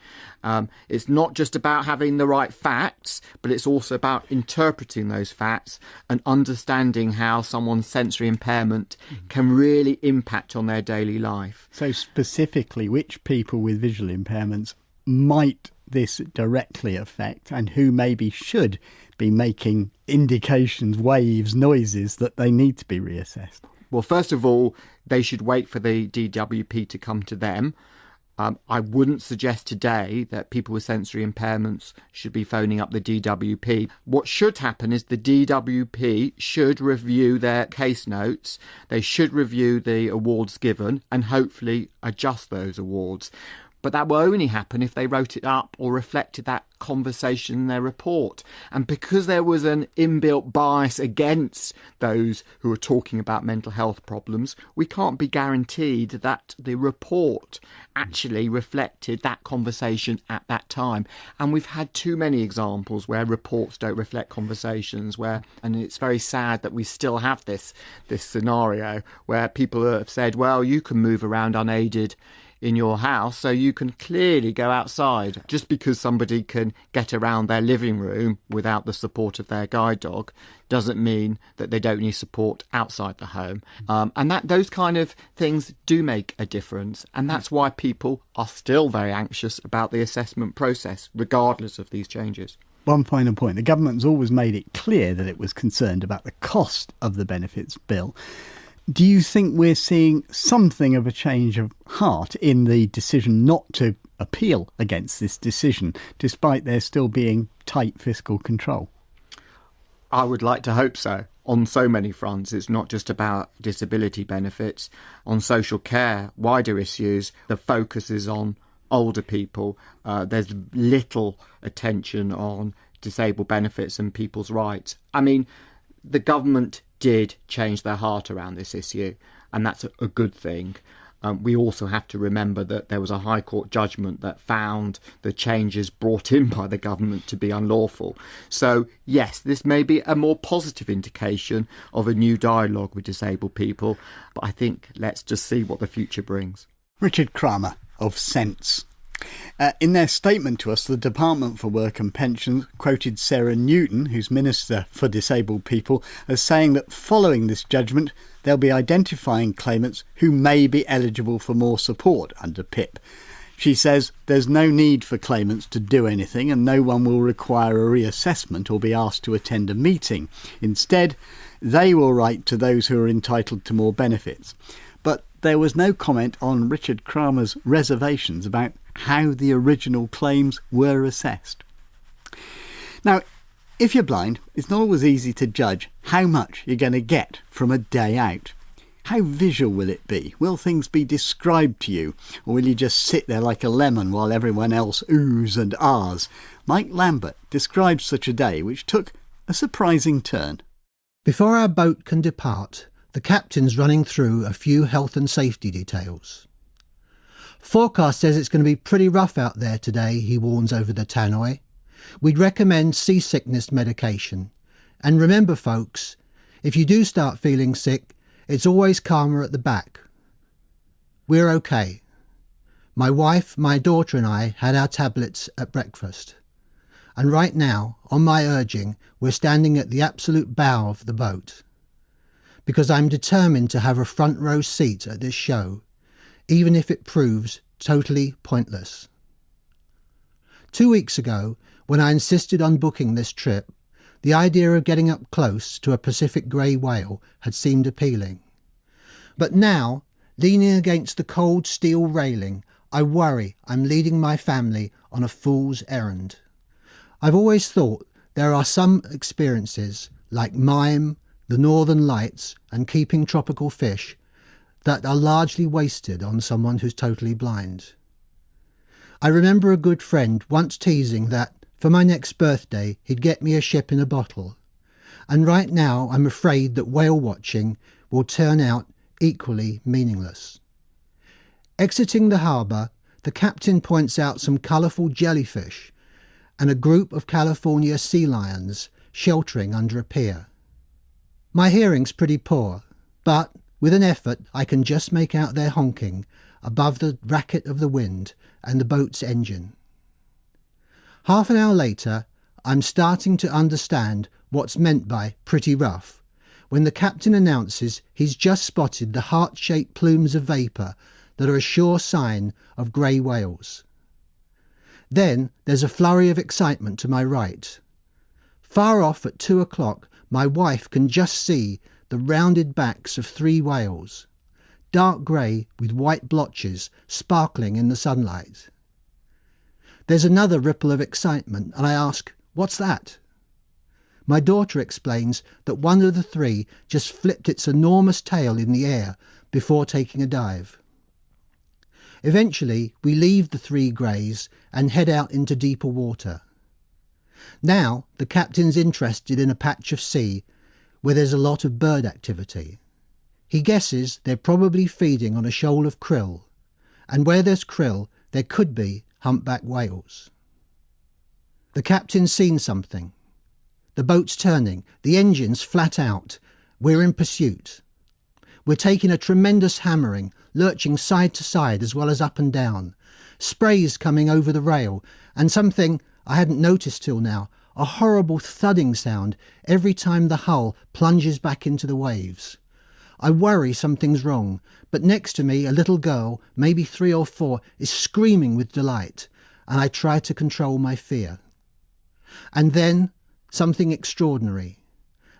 It's not just about having the right facts, but it's also about interpreting those facts and understanding how someone's sensory impairment can really impact on their daily life. So specifically, which people with visual impairments might this directly affect, and who maybe should be making indications, waves, noises that they need to be reassessed? Well, first of all, they should wait for the DWP to come to them. I wouldn't suggest today that people with sensory impairments should be phoning up the DWP. What should happen is the DWP should review their case notes, they should review the awards given and hopefully adjust those awards. But that will only happen if they wrote it up or reflected that conversation in their report. And because there was an inbuilt bias against those who are talking about mental health problems, we can't be guaranteed that the report actually reflected that conversation at that time. And we've had too many examples where reports don't reflect conversations, and it's very sad that we still have this scenario where people have said, well, you can move around unaided in your house, so you can clearly go outside. Just because somebody can get around their living room without the support of their guide dog doesn't mean that they don't need support outside the home. And those kind of things do make a difference. And that's why people are still very anxious about the assessment process, regardless of these changes. One final point. The government's always made it clear that it was concerned about the cost of the benefits bill. Do you think we're seeing something of a change of heart in the decision not to appeal against this decision, despite there still being tight fiscal control? I would like to hope so. on so many fronts. It's not just about disability benefits. On social care, wider issues, the focus is on older people. There's little attention on disabled benefits and people's rights. I mean, the government did change their heart around this issue, and that's a good thing. We also have to remember that there was a High Court judgment that found the changes brought in by the government to be unlawful. So, yes, this may be a more positive indication of a new dialogue with disabled people, but I think let's just see what the future brings. Richard Kramer of Sense. In their statement to us, the Department for Work and Pensions quoted Sarah Newton, who's Minister for Disabled People, as saying that following this judgment, they'll be identifying claimants who may be eligible for more support under PIP. She says there's no need for claimants to do anything and no one will require a reassessment or be asked to attend a meeting. Instead, they will write to those who are entitled to more benefits. But there was no comment on Richard Kramer's reservations about how the original claims were assessed. Now, if you're blind, it's not always easy to judge how much you're going to get from a day out. How visual will it be? Will things be described to you? Or will you just sit there like a lemon while everyone else oohs and ahs? Mike Lambert describes such a day, which took a surprising turn. Before our boat can depart, the captain's running through a few health and safety details. Forecast says it's going to be pretty rough out there today, he warns over the tannoy. We'd recommend seasickness medication. And remember, folks, if you do start feeling sick, it's always calmer at the back. We're okay. My wife, my daughter and I had our tablets at breakfast. And right now, on my urging, we're standing at the absolute bow of the boat. Because I'm determined to have a front row seat at this show, even if it proves totally pointless. 2 weeks ago, when I insisted on booking this trip, the idea of getting up close to a Pacific grey whale had seemed appealing. But now, leaning against the cold steel railing, I worry I'm leading my family on a fool's errand. I've always thought there are some experiences, like mime, the Northern Lights and keeping tropical fish, that are largely wasted on someone who's totally blind. I remember a good friend once teasing that for my next birthday he'd get me a ship in a bottle, and right now I'm afraid that whale watching will turn out equally meaningless. Exiting the harbour, the captain points out some colourful jellyfish and a group of California sea lions sheltering under a pier. My hearing's pretty poor, but with an effort I can just make out their honking above the racket of the wind and the boat's engine. Half an hour later, I'm starting to understand what's meant by pretty rough, when the captain announces he's just spotted the heart-shaped plumes of vapour that are a sure sign of grey whales. Then there's a flurry of excitement to my right. Far off at 2 o'clock, my wife can just see the rounded backs of 3 whales, dark grey with white blotches sparkling in the sunlight. There's another ripple of excitement and I ask, "What's that?" My daughter explains that one of the 3 just flipped its enormous tail in the air before taking a dive. Eventually we leave the 3 greys and head out into deeper water. Now the captain's interested in a patch of sea where there's a lot of bird activity. He guesses they're probably feeding on a shoal of krill, and where there's krill there could be humpback whales. The captain's seen something. The boat's turning, the engine's flat out. We're in pursuit. We're taking a tremendous hammering, lurching side to side as well as up and down. Sprays coming over the rail, and something I hadn't noticed till now, a horrible thudding sound every time the hull plunges back into the waves. I worry something's wrong, but next to me a little girl, maybe 3 or 4, is screaming with delight, and I try to control my fear. And then something extraordinary,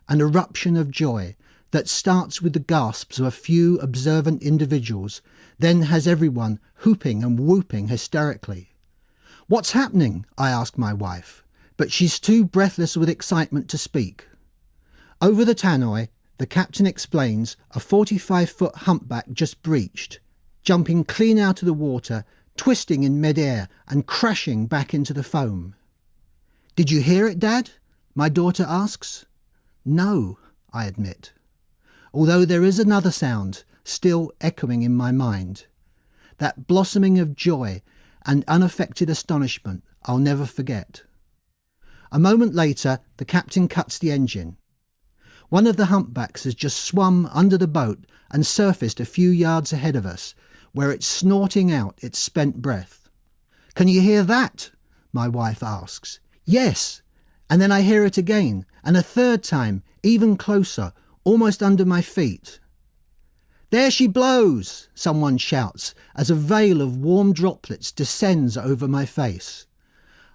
an eruption of joy that starts with the gasps of a few observant individuals, then has everyone whooping and whooping hysterically. "What's happening?" I ask my wife, but she's too breathless with excitement to speak. Over the tannoy, the captain explains a 45-foot humpback just breached, jumping clean out of the water, twisting in mid-air and crashing back into the foam. "Did you hear it, Dad?" my daughter asks. "No," I admit, although there is another sound still echoing in my mind, that blossoming of joy and unaffected astonishment I'll never forget. A moment later, the captain cuts the engine. One of the humpbacks has just swum under the boat and surfaced a few yards ahead of us, where it's snorting out its spent breath. "Can you hear that?" my wife asks. "Yes." And then I hear it again, and a third time, even closer, almost under my feet. "There she blows!" someone shouts as a veil of warm droplets descends over my face.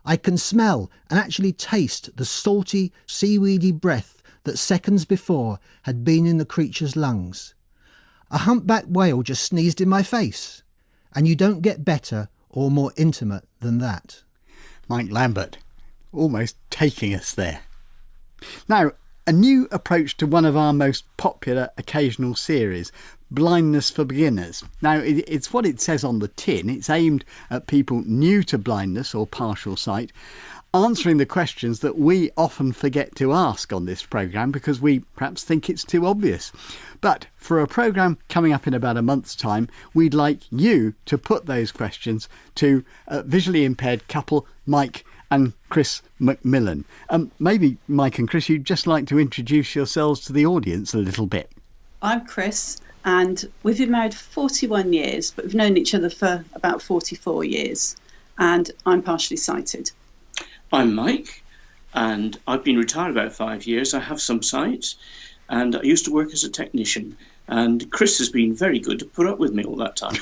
I can smell and actually taste the salty, seaweedy breath that seconds before had been in the creature's lungs. A humpback whale just sneezed in my face, and you don't get better or more intimate than that. Mike Lambert, almost taking us there. Now, a new approach to one of our most popular occasional series, Blindness for Beginners. Now, it's what it says on the tin. It's aimed at people new to blindness or partial sight, answering the questions that we often forget to ask on this programme because we perhaps think it's too obvious. But for a programme coming up in about a month's time, we'd like you to put those questions to a visually impaired couple, Mike and Chris Macmillan. Maybe, Mike and Chris, you'd just like to introduce yourselves to the audience a little bit. I'm Chris, and we've been married for 41 years, but we've known each other for about 44 years, and I'm partially sighted. I'm Mike, and I've been retired about 5 years. I have some sight, and I used to work as a technician. And Chris has been very good to put up with me all that time.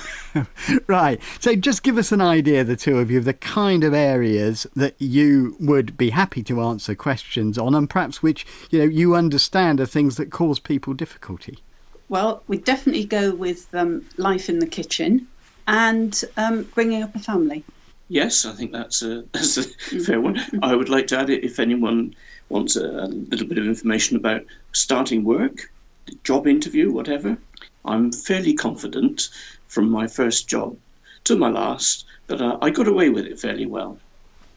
Right. So just give us an idea, the two of you, of the kind of areas that you would be happy to answer questions on, and perhaps which, you understand are things that cause people difficulty. Well, we definitely go with life in the kitchen and bringing up a family. Yes, I think that's a fair one. I would like to add it if anyone wants a little bit of information about starting work, job interview, whatever. I'm fairly confident from my first job to my last that I got away with it fairly well.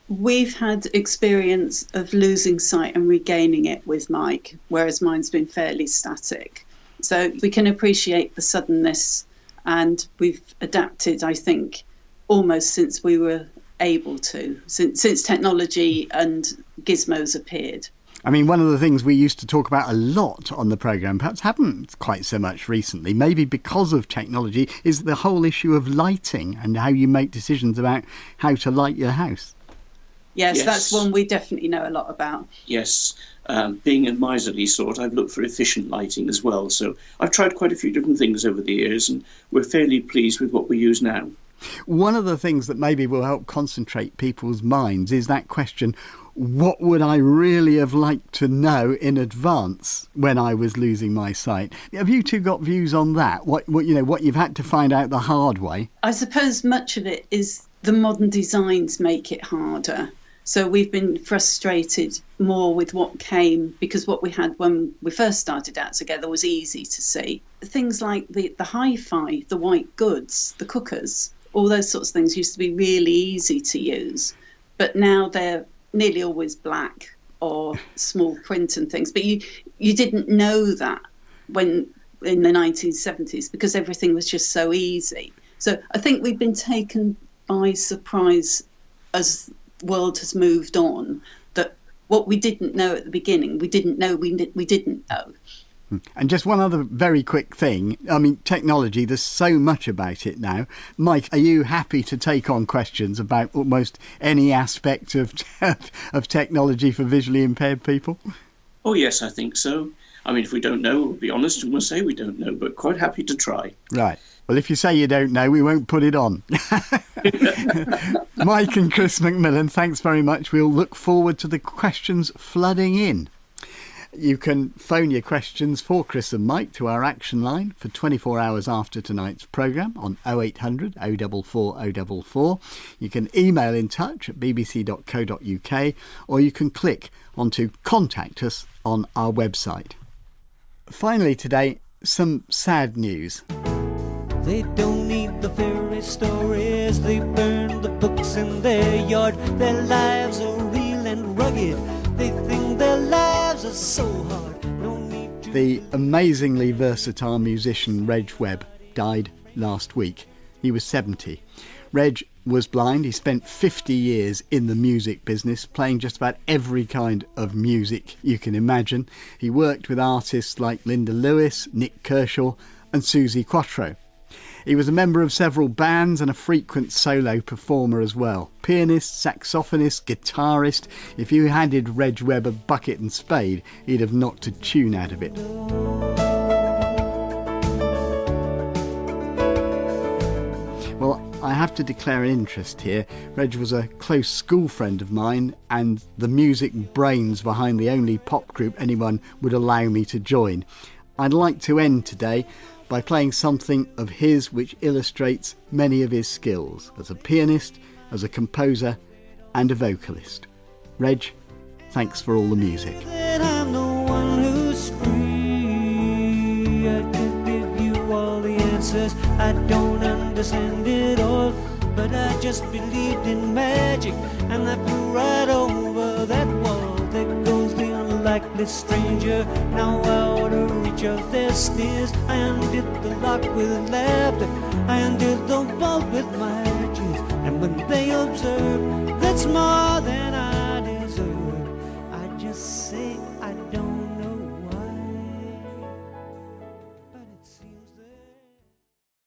We've had experience of losing sight and regaining it with Mike, whereas mine's been fairly static. So we can appreciate the suddenness, and we've adapted, I think, almost since we were able to, since technology and gizmos appeared. I mean, one of the things we used to talk about a lot on the programme, perhaps haven't quite so much recently, maybe because of technology, is the whole issue of lighting and how you make decisions about how to light your house. Yes, that's one we definitely know a lot about. Yes, being a miserly sort, I've looked for efficient lighting as well. So I've tried quite a few different things over the years, and we're fairly pleased with what we use now. One of the things that maybe will help concentrate people's minds is that question, what would I really have liked to know in advance when I was losing my sight? Have you two got views on that? What you've had to find out the hard way? I suppose much of it is the modern designs make it harder. So we've been frustrated more with what came, because what we had when we first started out together was easy to see. Things like the hi-fi, the white goods, the cookers, all those sorts of things used to be really easy to use. But now they're nearly always black or small print and things. But you didn't know that when in the 1970s, because everything was just so easy. So I think we've been taken by surprise as the world has moved on, that what we didn't know at the beginning, we didn't know we didn't know. And just one other very quick thing. I mean, technology, there's so much about it now. Mike, are you happy to take on questions about almost any aspect of technology for visually impaired people? Oh, yes, I think so. I mean, if we don't know, we'll be honest and we'll say we don't know, but quite happy to try. Right. Well, if you say you don't know, we won't put it on. Mike and Chris Macmillan, thanks very much. We'll look forward to the questions flooding in. You can phone your questions for Chris and Mike to our action line for 24 hours after tonight's programme on 0800 044 044. You can email in touch at bbc.co.uk, or you can click onto Contact Us on our website. Finally today, some sad news. They don't need the fairy stories, they burn the books in their yard. Their lives are real and rugged, they think their lives are so hard. No need to... The amazingly versatile musician Reg Webb died last week. He was 70. Reg was blind. He spent 50 years in the music business, playing just about every kind of music you can imagine. He worked with artists like Linda Lewis, Nick Kershaw and Suzi Quatro. He was a member of several bands and a frequent solo performer as well. Pianist, saxophonist, guitarist. If you handed Reg Webb a bucket and spade, he'd have knocked a tune out of it. Well, I have to declare an interest here. Reg was a close school friend of mine and the music brains behind the only pop group anyone would allow me to join. I'd like to end today by playing something of his which illustrates many of his skills as a pianist, as a composer and a vocalist. Reg, thanks for all the music. I'm the one who's free. I could give you all the answers. I don't understand it all, but I just believed in magic, and I flew right over that wall. There goes the unlikely stranger, now out of reach of their sneers. I undid the lock with laughter, I undid the vault with my tears, and when they observe, that's more than I